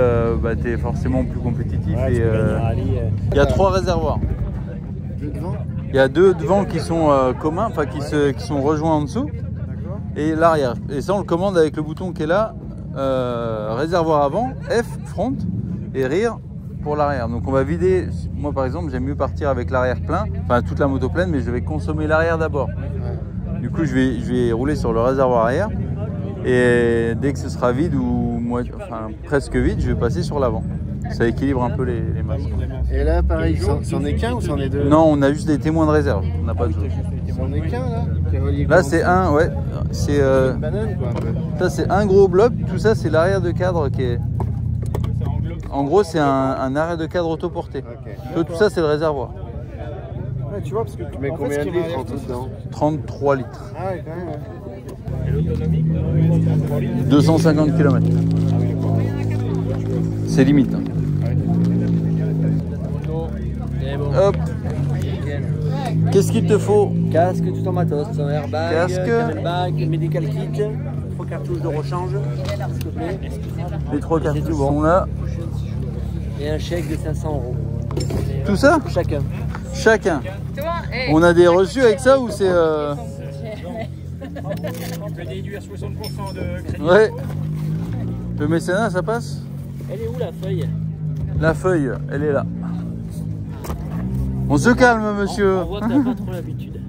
bah, tu es forcément plus compétitif. Ouais, il y a 3 réservoirs. Il y a 2 devant qui sont communs, enfin qui sont rejoints en dessous, et l'arrière. Et ça, on le commande avec le bouton qui est là, réservoir avant, F, front, et rire pour l'arrière. Donc on va vider, moi par exemple, j'aime mieux partir avec l'arrière plein, enfin toute la moto pleine, mais je vais consommer l'arrière d'abord. Du coup, je vais rouler sur le réservoir arrière et dès que ce sera vide ou presque vide, je vais passer sur l'avant. Ça équilibre un peu les masses. Et là, pareil, c'en est qu'un ou c'en est 2? Non, on a juste des témoins de réserve. On n'a pas de jeu. C'en est qu'un là? Là, c'est un, ouais. C'est banane quoi un peu. Ça, c'est un gros bloc. Tout ça, c'est l'arrière de cadre qui est. En gros, c'est un arrêt de cadre autoporté. Okay. Tout ça, c'est le réservoir. Ouais, tu vois, parce que tu mets combien de litres en tout dedans? 33 litres. Ah ouais, quand même. Et l'autonomie 250 km. C'est limite. Hein. Hop. Qu'est-ce qu'il te faut? Casque, tout en matos, airbag, casque, camelback, medical kit, 3 cartouches de rechange, s'il te plaît. Les 3 cartouches sont là. Et un chèque de 500 €. Tout ça? Chacun. Chacun. On a des reçus avec ça ou c'est Tu peux déduire 60% de crédit. Ouais. Le mécénat, ça passe? Elle est où la feuille? La feuille, elle est là. On se calme, monsieur. On voit que t'as pas trop l'habitude.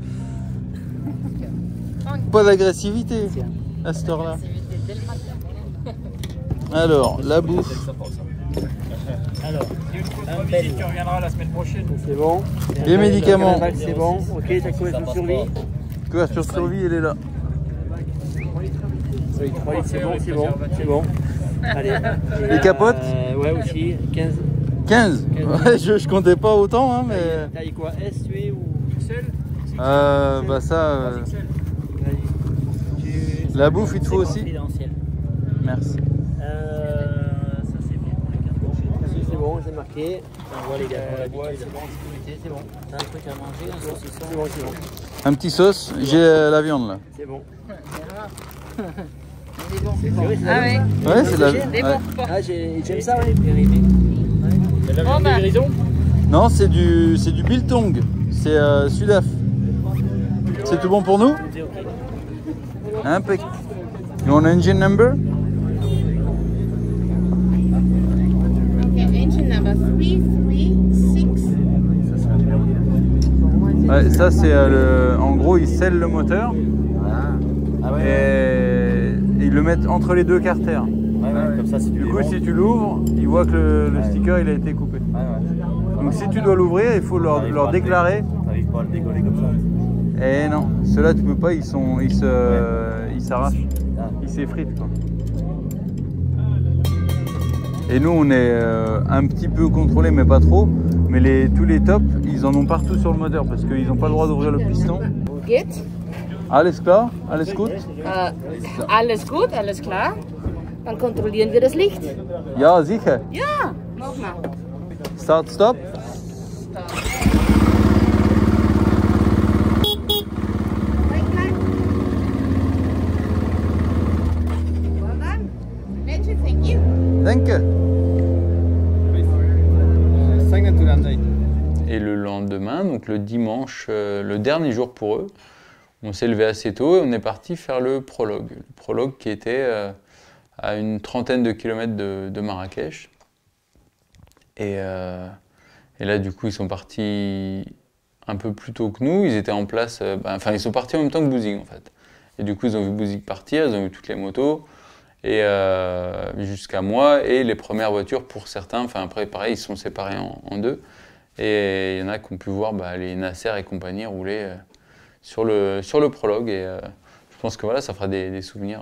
Pas d'agressivité à cette heure-là. Alors, la bouffe. Alors, un bel qui reviendra la semaine prochaine. C'est bon. Les médicaments. C'est bon. Ok, ta couverture survie. Couverture survie, elle est là. Oui, 3 litres, c'est bon, c'est bon, c'est bon. Allez. Les capotes? Ouais, aussi, 15. 15? Ouais, je comptais pas autant, hein, mais. Taille quoi? S, U ou XL? Bah ça. La bouffe, il te faut aussi? Merci. Ça c'est bon pour les cartons. C'est bon, j'ai marqué. On voit les gars, c'est bon, c'est bon. T'as un truc à manger, un saucisson? C'est bon, c'est bon. Un petit sauce, j'ai la viande là. C'est bon. C'est bon. Ah ouais? Ouais, c'est la viande. Ah, j'aime ça, ouais. La viande de grison? Non, c'est du biltong. C'est Sudaf. C'est tout bon pour nous? Impec. You want engine number? Okay, engine number 336. Ouais, ça c'est en gros ils scellent le moteur et ils le mettent entre les 2 carters. Comme ça, du coup, si tu l'ouvres, ils voient que le sticker il a été coupé. Donc si tu dois l'ouvrir, il faut leur déclarer. T'arrives pas à le décoller comme ça. Eh non, ceux-là tu peux pas, ils s'arrachent, ils s'effritent quoi. Et nous on est un petit peu contrôlés mais pas trop. Mais tous les tops, ils en ont partout sur le moteur parce qu'ils n'ont pas le droit d'ouvrir le piston. Geht? Alles klar? Alles gut? Alles gut, alles klar. Dann kontrollieren wir das Licht. Ja, sicher. Ja, mach mal. Start, stop. Well done. Mention, thank you. Danke. Et le lendemain, donc le dimanche, le dernier jour pour eux, on s'est levé assez tôt et on est parti faire le prologue. Le prologue qui était à une trentaine de kilomètres de Marrakech. Et là, du coup, ils sont partis un peu plus tôt que nous. Ils étaient en place, ils sont partis en même temps que Bouzigues, en fait. Et du coup, ils ont vu Bouzigues partir, ils ont vu toutes les motos, et jusqu'à moi, et les premières voitures pour certains. Enfin, après, pareil, ils se sont séparés en 2. Et il y en a qui ont pu voir les Nasser et compagnie rouler sur le prologue. Et je pense que voilà, ça fera des souvenirs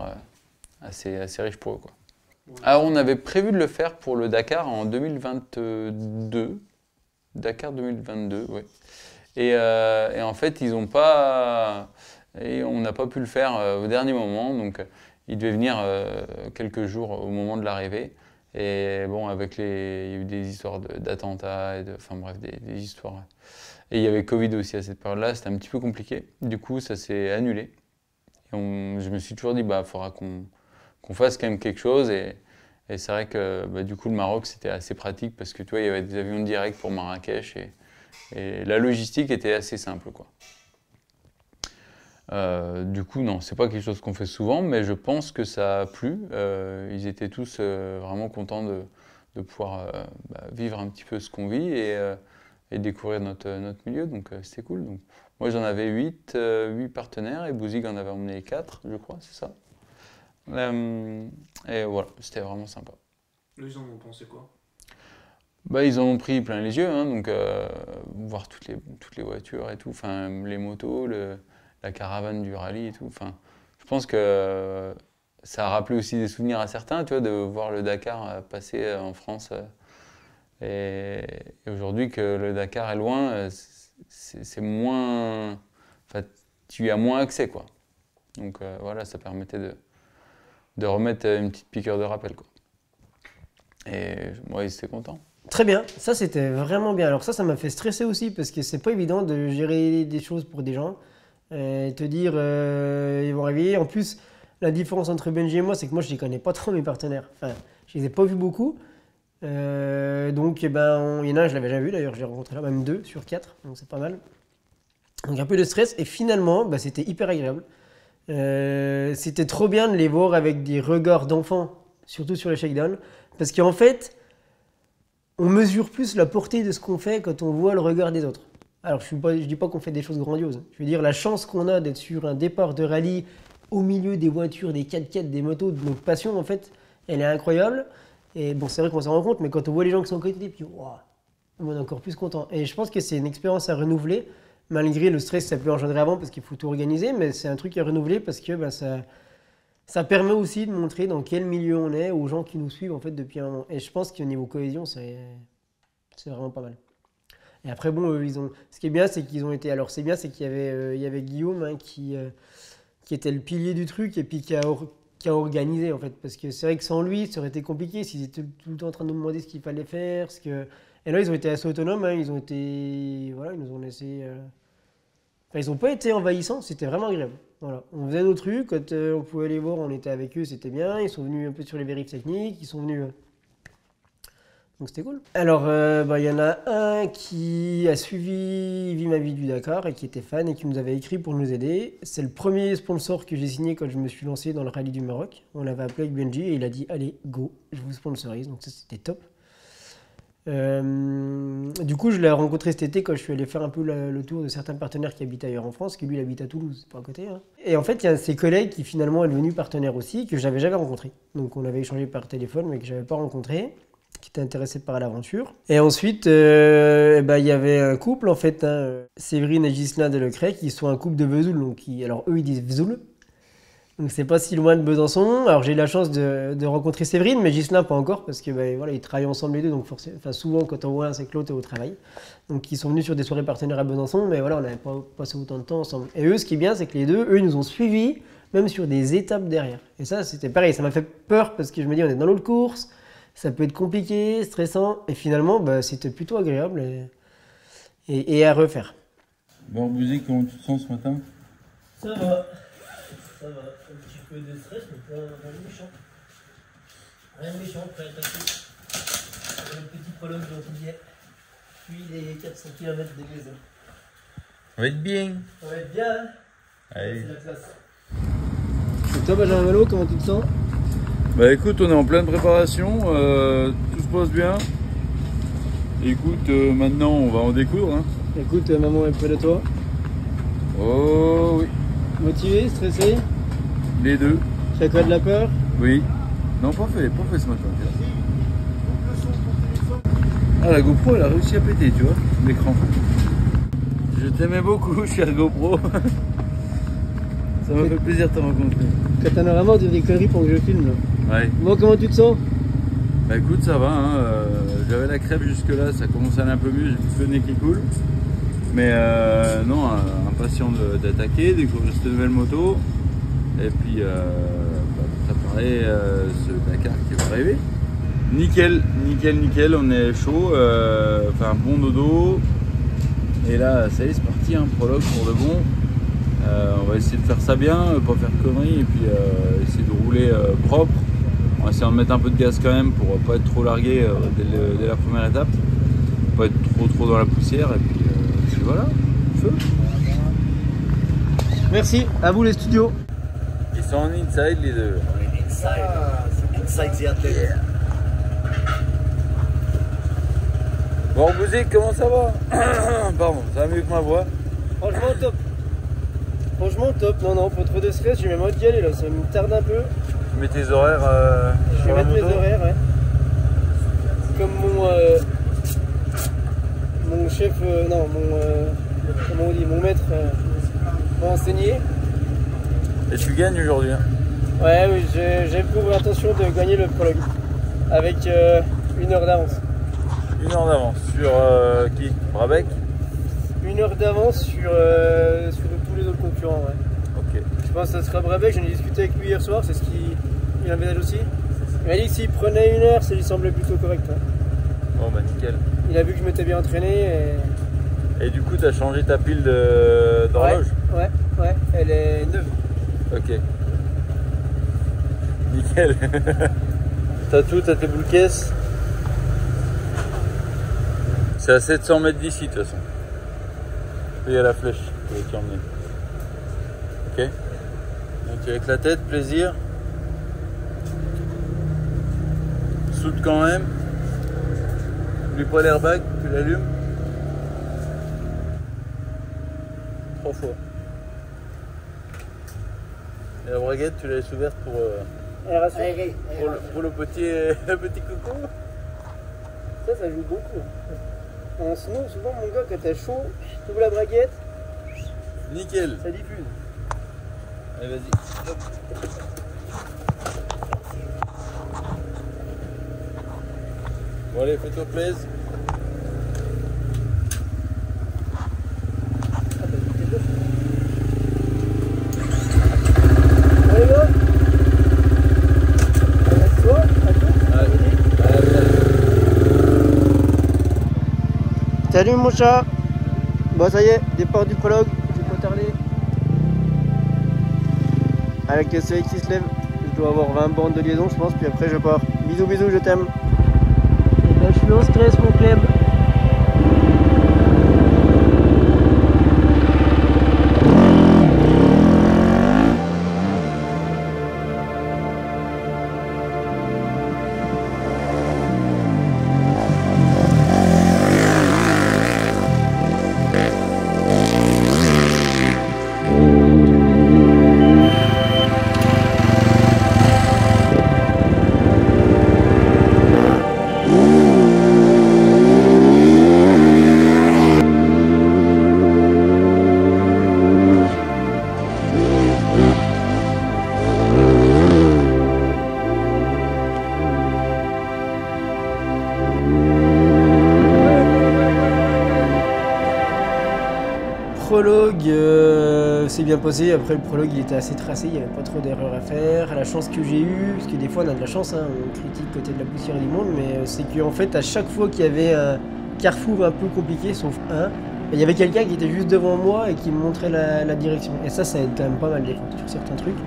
assez riches pour eux, quoi. Alors on avait prévu de le faire pour le Dakar en 2022. Dakar 2022, oui. Et en fait, ils ont pas... Et on n'a pas pu le faire au dernier moment, donc il devait venir quelques jours au moment de l'arrivée. Et bon, il y a eu des histoires d'attentats, enfin bref, des histoires. Et il y avait Covid aussi à cette période-là, c'était un petit peu compliqué. Du coup, ça s'est annulé. Et je me suis toujours dit, il faudra qu'on fasse quand même quelque chose. Et c'est vrai que du coup, le Maroc, c'était assez pratique parce que tu vois, il y avait des avions directs pour Marrakech et la logistique était assez simple, quoi. Du coup, non, c'est pas quelque chose qu'on fait souvent, mais je pense que ça a plu. Ils étaient tous vraiment contents de pouvoir vivre un petit peu ce qu'on vit et découvrir notre milieu, donc c'était cool. Donc, moi, j'en avais 8 partenaires et Bouzig en avait emmené 4, je crois, c'est ça. Et voilà, c'était vraiment sympa. Eux, ils en ont pensé quoi? Ils en ont pris plein les yeux, hein, donc voir toutes les voitures et tout, enfin les motos, la caravane du rallye et tout. Enfin, je pense que ça a rappelé aussi des souvenirs à certains, tu vois, de voir le Dakar passer en France. Et aujourd'hui que le Dakar est loin, c'est moins... Enfin, tu y as moins accès, quoi. Donc voilà, ça permettait de remettre une petite piqûre de rappel, quoi. Et moi, ils étaient contents. Très bien, ça c'était vraiment bien. Alors ça m'a fait stresser aussi parce que c'est pas évident de gérer des choses pour des gens. Te dire, ils vont arriver. En plus, la différence entre Benji et moi, c'est que moi je les connais pas trop, mes partenaires. Enfin, je les ai pas vus beaucoup. Donc, il y en a un, je l'avais déjà vu d'ailleurs, j'ai rencontré là, même 2 sur 4, donc c'est pas mal. Donc un peu de stress et finalement, c'était hyper agréable. C'était trop bien de les voir avec des regards d'enfants, surtout sur les shakedowns, parce qu'en fait, on mesure plus la portée de ce qu'on fait quand on voit le regard des autres. Alors, je dis pas qu'on fait des choses grandioses. Je veux dire, la chance qu'on a d'être sur un départ de rallye au milieu des voitures, des 4x4, des motos, de notre passion, en fait, elle est incroyable. Et bon, c'est vrai qu'on s'en rend compte, mais quand on voit les gens qui sont à côté, puis waouh, on est encore plus content. Et je pense que c'est une expérience à renouveler, malgré le stress que ça peut engendrer avant, parce qu'il faut tout organiser, mais c'est un truc à renouveler parce que ça permet aussi de montrer dans quel milieu on est aux gens qui nous suivent en fait depuis un moment. Et je pense qu'au niveau cohésion, c'est vraiment pas mal. Et après, bon, ce qui est bien, c'est qu'ils ont été... Alors, c'est bien, c'est qu'il y avait Guillaume hein, qui était le pilier du truc et puis qui a organisé, en fait. Parce que c'est vrai que sans lui, ça aurait été compliqué s'ils étaient tout le temps en train de nous demander ce qu'il fallait faire. Et là, ils ont été assez autonomes. Hein, ils ont été... Voilà, ils nous ont laissé... Enfin, ils n'ont pas été envahissants, c'était vraiment agréable. Voilà. On faisait nos trucs, quand on pouvait les voir, on était avec eux, c'était bien. Ils sont venus un peu sur les vérifs techniques, ils sont venus... Donc c'était cool. Alors, y en a un qui a suivi Vie ma vie du Dakar et qui était fan et qui nous avait écrit pour nous aider. C'est le premier sponsor que j'ai signé quand je me suis lancé dans le rallye du Maroc. On l'avait appelé avec Benji et il a dit « Allez, go, je vous sponsorise ». Donc ça, c'était top. Du coup, je l'ai rencontré cet été quand je suis allé faire un peu le tour de certains partenaires qui habitent ailleurs en France, parce que lui, il habite à Toulouse, c'est pas à côté. Hein. Et en fait, il y a un de ses collègues qui finalement est devenu partenaire aussi, que j'avais jamais rencontré. Donc on avait échangé par téléphone, mais que j'avais pas rencontré, qui était intéressé par l'aventure. Et ensuite, il y avait un couple, en fait, hein, Séverine et Ghislain Delecret, qui sont un couple de Vesoul. Donc alors eux, ils disent Vesoul. Donc c'est pas si loin de Besançon. Alors j'ai eu la chance de rencontrer Séverine, mais Ghislain pas encore, parce que voilà, ils travaillent ensemble les deux, donc souvent quand on voit un, c'est que l'autre est au travail. Donc ils sont venus sur des soirées partenaires à Besançon, mais voilà, on n'avait pas passé autant de temps ensemble. Et eux, ce qui est bien, c'est que les deux, eux, ils nous ont suivis, même sur des étapes derrière. Et ça, c'était pareil, ça m'a fait peur, parce que je me dis, on est dans l'autre course, ça peut être compliqué, stressant, et finalement, c'était plutôt agréable et à refaire. Bon, Bouzig, comment tu te sens ce matin? Ça va. Ça va, un petit peu de stress, mais rien de méchant. Rien de méchant, prêt à attaquer. Le petit prologue d'Antillais, puis les 400 km des maisons. Ça va être bien. Ça va être bien, hein? Allez. C'est la classe. Et toi, Benjamin Malo, comment tu te sens? Bah écoute, on est en pleine préparation, tout se passe bien. Écoute, maintenant on va en découdre. Hein. Écoute, maman est près de toi. Oh oui. Motivé, stressé? Les deux. Tu as quoi, de la peur? Oui. Non, pas fait ce matin. Ah, la GoPro, elle a réussi à péter, tu vois, l'écran. Je t'aimais beaucoup, cher GoPro. Ça m'a fait plaisir de te rencontrer. Quand t'en auras marre de des conneries pour que je filme, là. Ouais. Bon, comment tu te sens? Bah écoute, ça va, hein. J'avais la crève jusque là, ça commence à aller un peu mieux, j'ai tout le nez qui coule. Mais non, impatient d'attaquer, découvrir cette nouvelle moto. Et puis préparer ce Dakar qui va arriver. Nickel, nickel, nickel, on est chaud, enfin un bon dodo. Et là, ça y est, c'est parti, hein, prologue pour de bon. On va essayer de faire ça bien, pas faire de conneries, et puis essayer de rouler propre. On va essayer de mettre un peu de gaz quand même pour pas être trop largué dès la première étape. Pas être trop dans la poussière, et puis voilà, feu. Merci, à vous les studios. Ils sont en inside les deux. Inside the athlete. Bon, Bouzik, comment ça va? Pardon, ça va mieux que ma voix. Franchement top. Franchement top, non, pas trop de stress, j'ai même envie d'y aller là, ça me tarde un peu. Tu mets tes horaires Je vais mettre mes horaires, ouais. Comme mon chef, comment on dit, mon maître m'a enseigné. Et tu gagnes aujourd'hui, hein? Ouais, oui, j'ai pour intention de gagner le prologue avec 1 heure d'avance. 1 heure d'avance sur qui? Brabec? 1 heure d'avance sur tous les autres concurrents, ouais. Ok. Je pense que ça sera Brabec, j'en ai discuté avec lui hier soir, c'est ce qu'il envisage aussi. Il m'a dit que s'il prenait 1 heure, ça lui semblait plutôt correct. Hein. Bon bah nickel. Il a vu que je m'étais bien entraîné Et du coup, tu as changé ta pile d'horloge? Ouais, elle est neuve. Ok. Nickel. T'as tout, t'as tes boules caisses. C'est à 700 mètres d'ici de toute façon. Et il y a la flèche que tu emmener. Ok. Donc avec la tête, plaisir. Soude quand même. N'oublie pas l'airbag, tu l'allumes. 3 fois. Et la braguette, tu la laisses ouverte pour le petit coucou. Ça joue beaucoup. Sinon, souvent, mon gars, quand t'as chaud, tu ouvres la braguette. Nickel. Ça diffuse. Allez, vas-y. Hop. Bon, allez, fais-toi plaisir. Allez, là. Salut mon chat. Bon ça y est, départ du prologue, je vais pas tarder. Avec le soleil qui se lève, je dois avoir 20 bornes de liaison je pense, puis après je pars. Bisous bisous, je t'aime. Et ben je suis en stress mon Clem. Prologue s'est bien passé. Après le prologue il était assez tracé, il n'y avait pas trop d'erreurs à faire. La chance que j'ai eue, parce que des fois on a de la chance, hein, on critique côté de la poussière du monde, mais c'est qu'en fait à chaque fois qu'il y avait un carrefour un peu compliqué, sauf un, il y avait quelqu'un qui était juste devant moi et qui me montrait la direction. Et ça aide quand même pas mal des fois sur certains trucs.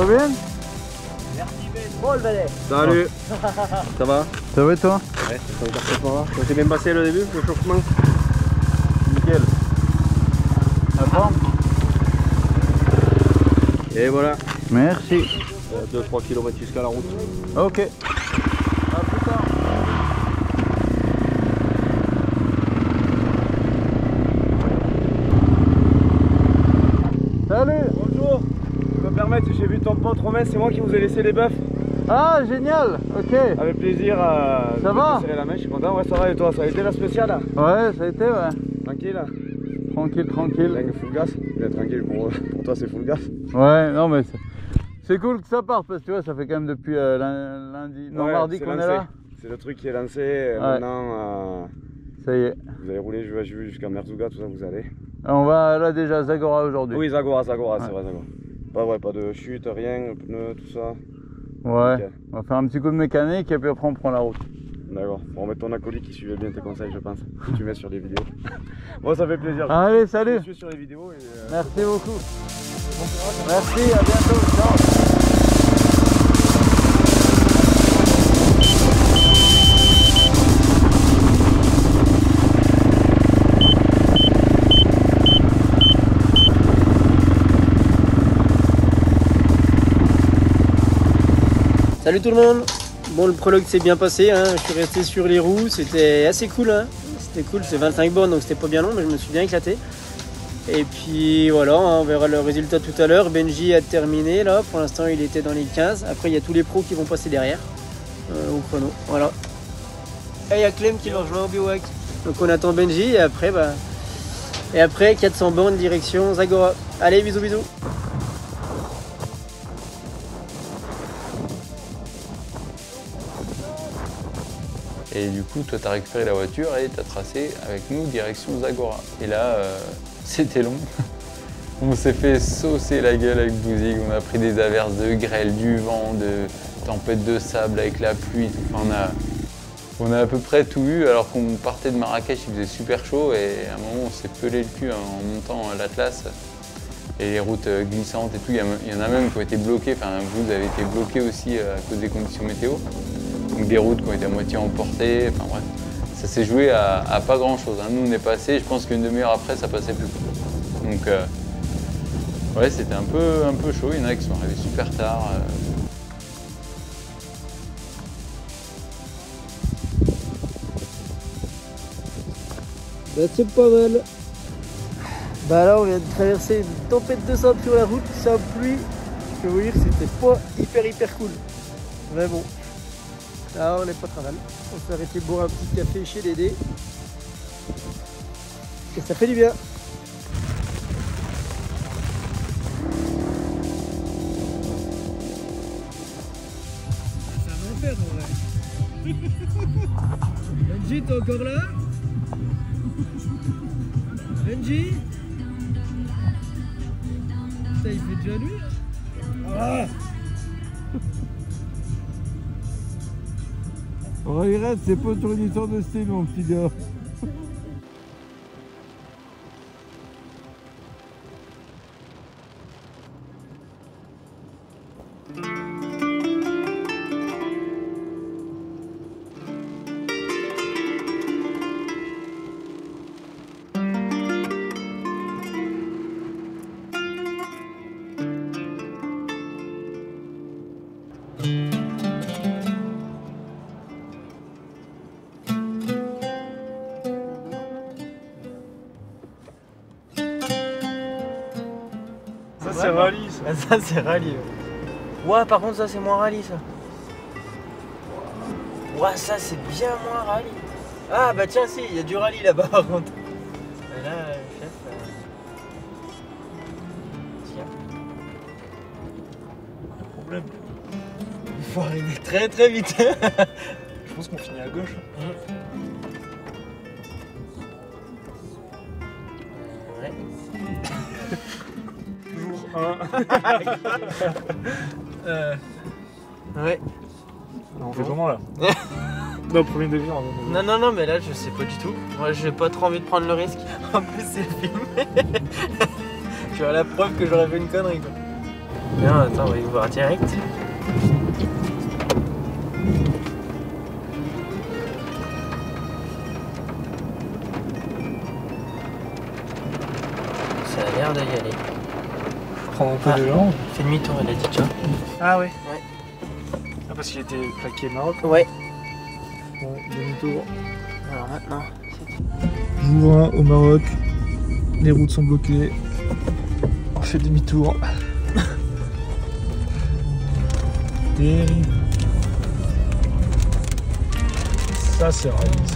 bien? Merci Ben. Bon le valet. Salut. Ça va? Ça va et toi? Ouais, ça s'est bien passé le début, le chauffement? Nickel. La forme? Et voilà. Merci. 2-3 km jusqu'à la route. Ok. À plus tard. Salut. Bonjour. Je peux me permettre, j'ai vu ton pote Romain, c'est moi qui vous ai laissé les bœufs. Ah génial, ok. Avec plaisir. Ça va? La main, je suis content. Ouais, ça va et toi? Ça a été la spéciale là? Ouais, ça a été, ouais. Tranquille là? Tranquille. Full gas? Bien tranquille, pour toi c'est full gas? Ouais, non mais c'est cool que ça parte parce que tu vois, ça fait quand même depuis lundi, non, mardi qu'on est là. C'est le truc qui est lancé, maintenant ça y est. Vous allez rouler jusqu'à Merzouga, tout ça vous allez. On va là déjà à Zagora aujourd'hui. Oui, Zagora, c'est vrai, Zagora. Pas de chute, rien, pneus, tout ça. Ouais, nickel. On va faire un petit coup de mécanique et puis après on prend la route. D'accord, on va mettre ton acolyte qui suivait bien tes conseils, je pense, que tu mets sur les vidéos. Bon, ça fait plaisir. Allez, salut. Je suis sur les vidéos. Et merci beaucoup. Merci, à bientôt. Ciao. Salut tout le monde. Bon, le prologue s'est bien passé, hein. Je suis resté sur les roues, c'était assez cool, hein. C'était cool, c'est 25 bornes donc c'était pas bien long mais je me suis bien éclaté. Et puis voilà, hein, on verra le résultat tout à l'heure. Benji a terminé là, pour l'instant il était dans les 15. Après il y a tous les pros qui vont passer derrière au chrono, voilà. Et il y a Clem qui va rejoindre au bivouac. Donc on attend Benji et après 400 bornes direction Zagora. Allez, bisous. Et du coup, toi, tu as récupéré la voiture et tu as tracé avec nous direction Zagora. Et là, c'était long. On s'est fait saucer la gueule avec Bouzig. On a pris des averses de grêle, du vent, de tempête de sable avec la pluie. Enfin, on a à peu près tout eu alors qu'on partait de Marrakech, il faisait super chaud et à un moment, on s'est pelé le cul en montant l'Atlas. Et les routes glissantes et tout, il y en a même qui ont été bloquées. Enfin, vous avez été bloqués aussi à cause des conditions météo. Donc des routes qui ont été à moitié emportées, enfin bref, ça s'est joué à pas grand chose. Hein. Nous on est passé, je pense qu'une demi-heure après ça passait plus. Donc ouais, c'était un peu chaud, il y en a qui sont arrivés super tard. Bah, c'est pas mal. Bah là on vient de traverser une tempête de sable sur la route, sable pluie. Je peux vous dire que c'était pas hyper cool. Mais bon. Là on n'est pas très mal. On s'est arrêté boire un petit café chez Dédé. Et ça fait du bien. C'est un enfer en vrai. Benji, t'es encore là? Benji? Putain, il fait déjà nuit là. Ah, regarde, c'est pas sur une histoire de style mon petit gars. Ça c'est rallye ça. Ça c'est rallye. Ouais, par contre ça c'est moins rallye ça. Ouais, ça c'est bien moins rallye. Ah bah tiens, si, il y a du rallye là-bas par contre. Et là, chef. Tiens. Problème. Il faut arriver très vite. Je pense qu'on finit à gauche. Ouais. Ouais. On fait comment là? Non, premier degré. Non, mais là je sais pas du tout. Moi j'ai pas trop envie de prendre le risque. En plus c'est filmé. Tu as la preuve que j'aurais fait une connerie quoi. Non, attends, on va y voir direct. Ça a l'air d'y aller. Prends un peu de langue. Fais demi-tour, elle a dit, tu vois. Ah ouais. Ouais. Ah, parce qu'il était plaqué Maroc. Ouais. Bon, demi-tour. Alors maintenant. Jour 1 au Maroc. Les routes sont bloquées. On fait demi-tour. Terrible. Ça c'est ravi ça.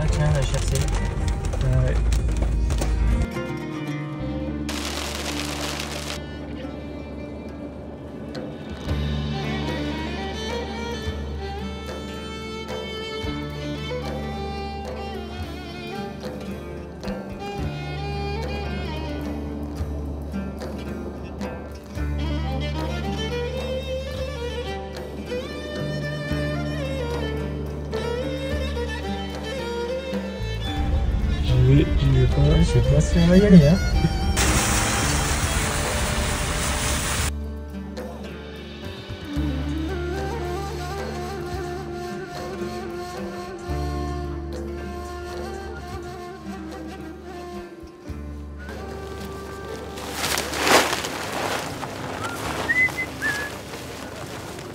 Ah tiens, la HRC. Ouais. J'y vais pas, je sais pas si on va y aller hein.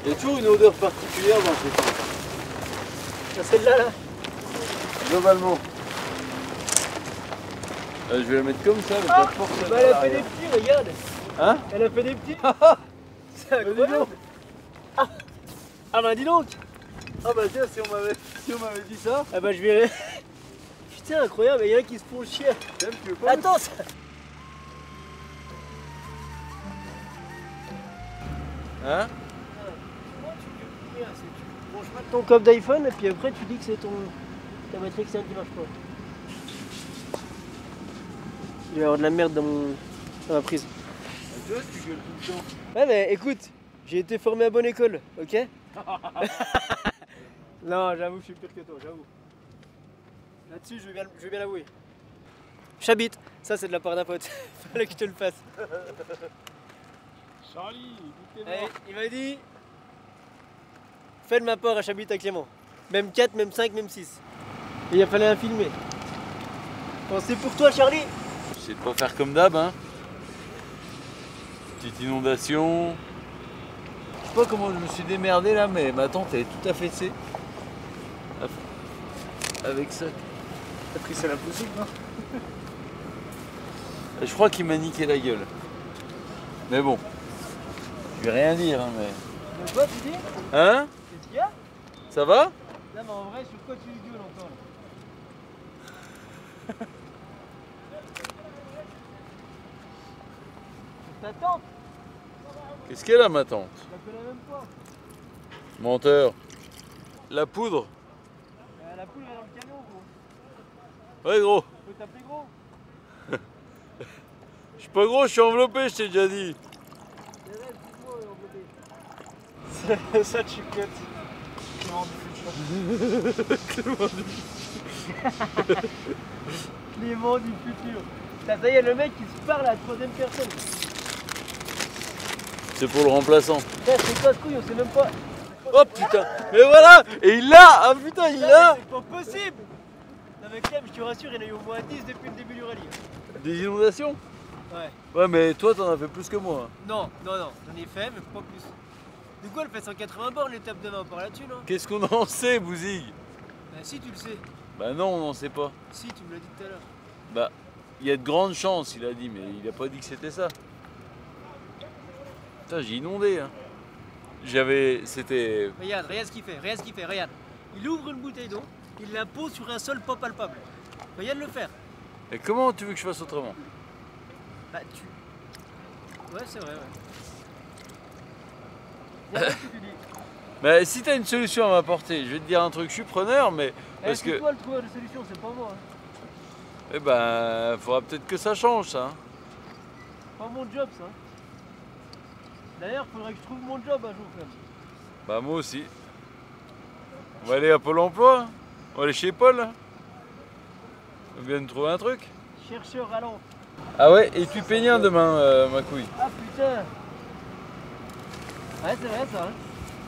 Il y a toujours une odeur particulière dans ces trucs. Celle-là là. Globalement. Je vais la mettre comme ça, mais pas forcément. Bah elle a fait des petits, regarde. Hein? Elle a fait des petits. C'est incroyable. Ah bah dis donc. Ah bah tiens, si on m'avait dit ça. Ah bah je vais... Putain incroyable, il y en a qui se font chier. Tu veux pas Attends ça... Hein? Tu branches pas ton coffre d'iPhone et puis après tu dis que c'est ta batterie externe qui marche pas. Il va y avoir de la merde dans ma prise. Tu vois, tu gueules tout le temps. Ouais mais écoute, j'ai été formé à bonne école, ok? Non, j'avoue, je suis pire que toi, j'avoue. Là-dessus, je vais bien l'avouer. Chabit, ça c'est de la part d'un pote. Fallait que je te le fasse. Charlie, il m'a dit fais de ma part à Chabit à Clément. Même 4, même 5, même 6. Et il a fallu un filmer. Bon, c'est pour toi, Charlie. J'essaie de pas faire comme d'hab, hein. Petite inondation. Je sais pas comment je me suis démerdé là, mais ma tante elle est tout affaissée. Avec ça. T'as pris ça l'impossible, non? Je crois qu'il m'a niqué la gueule. Mais bon. Je vais rien dire, hein, mais. Mais quoi, tu dis? Hein? Qu'est-ce qu'il y a? Ça va? Non, mais en vrai, sur quoi tu gueules encore là? Ta tante? Qu'est-ce qu'elle a, ma tante? Je la connais même pas. Menteur. La poudre? La poudre est dans le camion, gros. Ouais, gros. Tu peux t'appeler gros? Je suis pas gros, je suis enveloppé, je t'ai déjà dit. Ça tu cotes. Clément du futur. Clément du Clément du futur. Ça y est, le mec qui se parle à la troisième personne. C'est pour le remplaçant. Putain, c'est quoi ce couille, on sait même pas. Oh putain, mais voilà. Et il l'a. Ah putain, il l'a. C'est pas possible. Non mais Clem, je te rassure, il y en a eu au moins 10 depuis le début du rallye. Des inondations? Ouais. Ouais, mais toi t'en as fait plus que moi. Non, j'en ai fait, mais pas plus. Du coup, elle fait 180 bornes l'étape de 20, on part là-dessus, non? Qu'est-ce qu'on en sait, Bouzig? Bah si, tu le sais. Bah non, on n'en sait pas. Si, tu me l'as dit tout à l'heure. Bah, il y a de grandes chances, il a dit, mais il a pas dit que c'était ça. Putain, j'ai inondé, hein. C'était... Regarde ce qu'il fait, regarde. Il ouvre une bouteille d'eau, il la pose sur un sol pas palpable. Regarde le faire. Et comment tu veux que je fasse autrement? Bah tu... Ouais, c'est vrai, ouais. Mais si t'as une solution à m'apporter, je vais te dire un truc, je suis preneur, mais... Parce c'est toi le trouveur de solution, c'est pas moi. Hein. Eh ben, faudra peut-être que ça change, ça. Hein. Pas mon job, ça. D'ailleurs, faudrait que je trouve mon job un jour, quand même. Bah moi aussi. On va aller à Pôle emploi. On va aller chez Paul. On vient de trouver un truc. Chercheur à l'an. Ah ouais, et tu peignes demain, ma couille. Ah putain. Ouais, c'est vrai ça. Hein.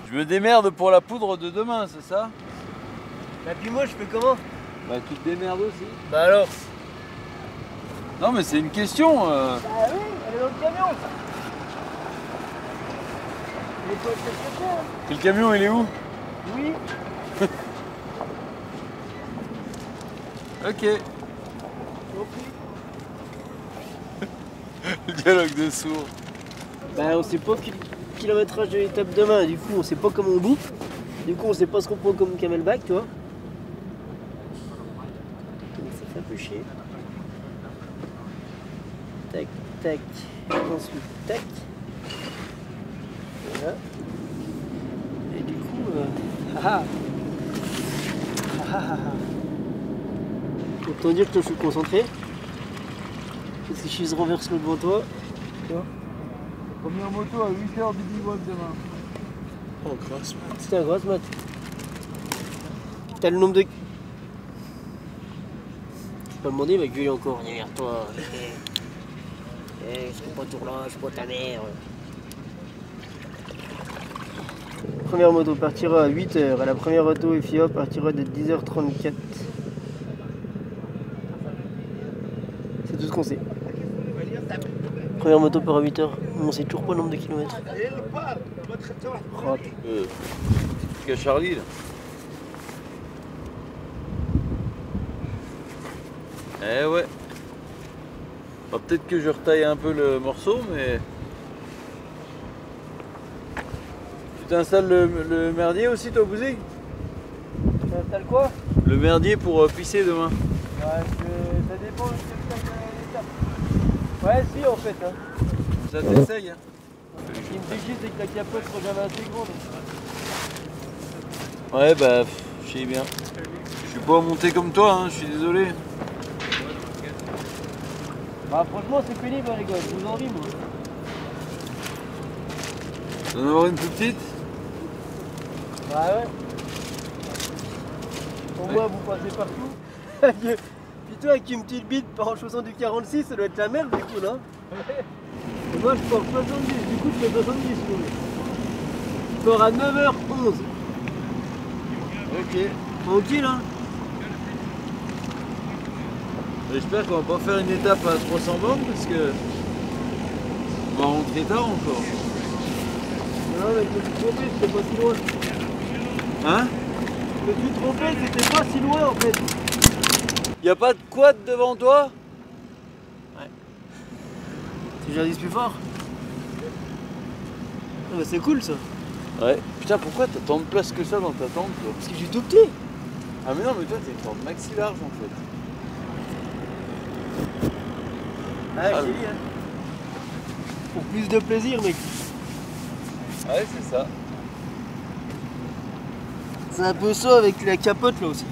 Je me démerde pour la poudre de demain, c'est ça? Bah puis moi je fais comment? Bah tu te démerdes aussi. Bah alors? Non mais c'est une question. Bah oui, elle est dans le camion. Il faut être chercher, hein. Et le camion il est où? Oui. Ok. Le dialogue de sourds. Bah on sait pas quel kilométrage de l'étape demain, du coup on sait pas comment on bouffe. Du coup on sait pas ce qu'on prend comme camelback, tu vois. Donc ça fait un peu chier. Tac, tac, ensuite tac. Voilà. Et du coup, autant dire que je suis concentré. Parce que si je renverse le devant toi, tu vois. Première moto à 8h du bivouac demain. Oh, grosse mat. C'était un grosse mat. T'as le nombre de... Je peux demander, mais gueuler encore. Derrière toi. Je serai pas tournant, je suis pas ta mère. Première moto partira à 8h. La première auto FIA partira de 10h34. C'est tout ce qu'on sait. Première moto part à 8h. On sait toujours pas le nombre de kilomètres. Oh. Qu'à Charlie là. Eh ouais. Alors, peut-être que je retaille un peu le morceau, mais... Tu t'installes le merdier aussi toi, Bouzig? Tu installes quoi? Le merdier pour pisser demain. Ouais, ça dépend de l'étape. Ouais, si en fait. Hein. Ça t'essaye, hein. Ce qui me fait chier, c'est que la capote soit jamais assez grande. Ouais, bah, je sais bien. Je suis pas monté comme toi, hein, je suis désolé. Bah, franchement, c'est pénible, hein, les gars, je vous envie, moi. T'en avoir une plus petite? Bah, ouais. Pour moi, vous passez partout. Puis toi, avec une petite bite en chaussant du 46, ça doit être la merde, du coup, là. Et moi, je pars 70, du coup, je fais 70, quoi. Je pars à 9h11. Ok. Tranquille, hein. J'espère qu'on va pas faire une étape à 300 bornes parce que on va rentrer tard encore. Non, mais je me suis trompé, c'était pas si loin. Hein? Je me suis trompé, c'était pas si loin en fait. Y'a pas de quad devant toi? Ouais. Tu jardis plus fort? Ah bah c'est cool ça. Ouais. Putain, pourquoi t'as tant de place que ça dans ta tente toi? Parce que j'ai tout petit. Ah mais non, mais toi t'es une tente maxi large en fait. Ah, je t'ai dit, hein. Pour plus de plaisir, mec. Ouais, c'est ça. C'est un peu ça avec la capote là aussi.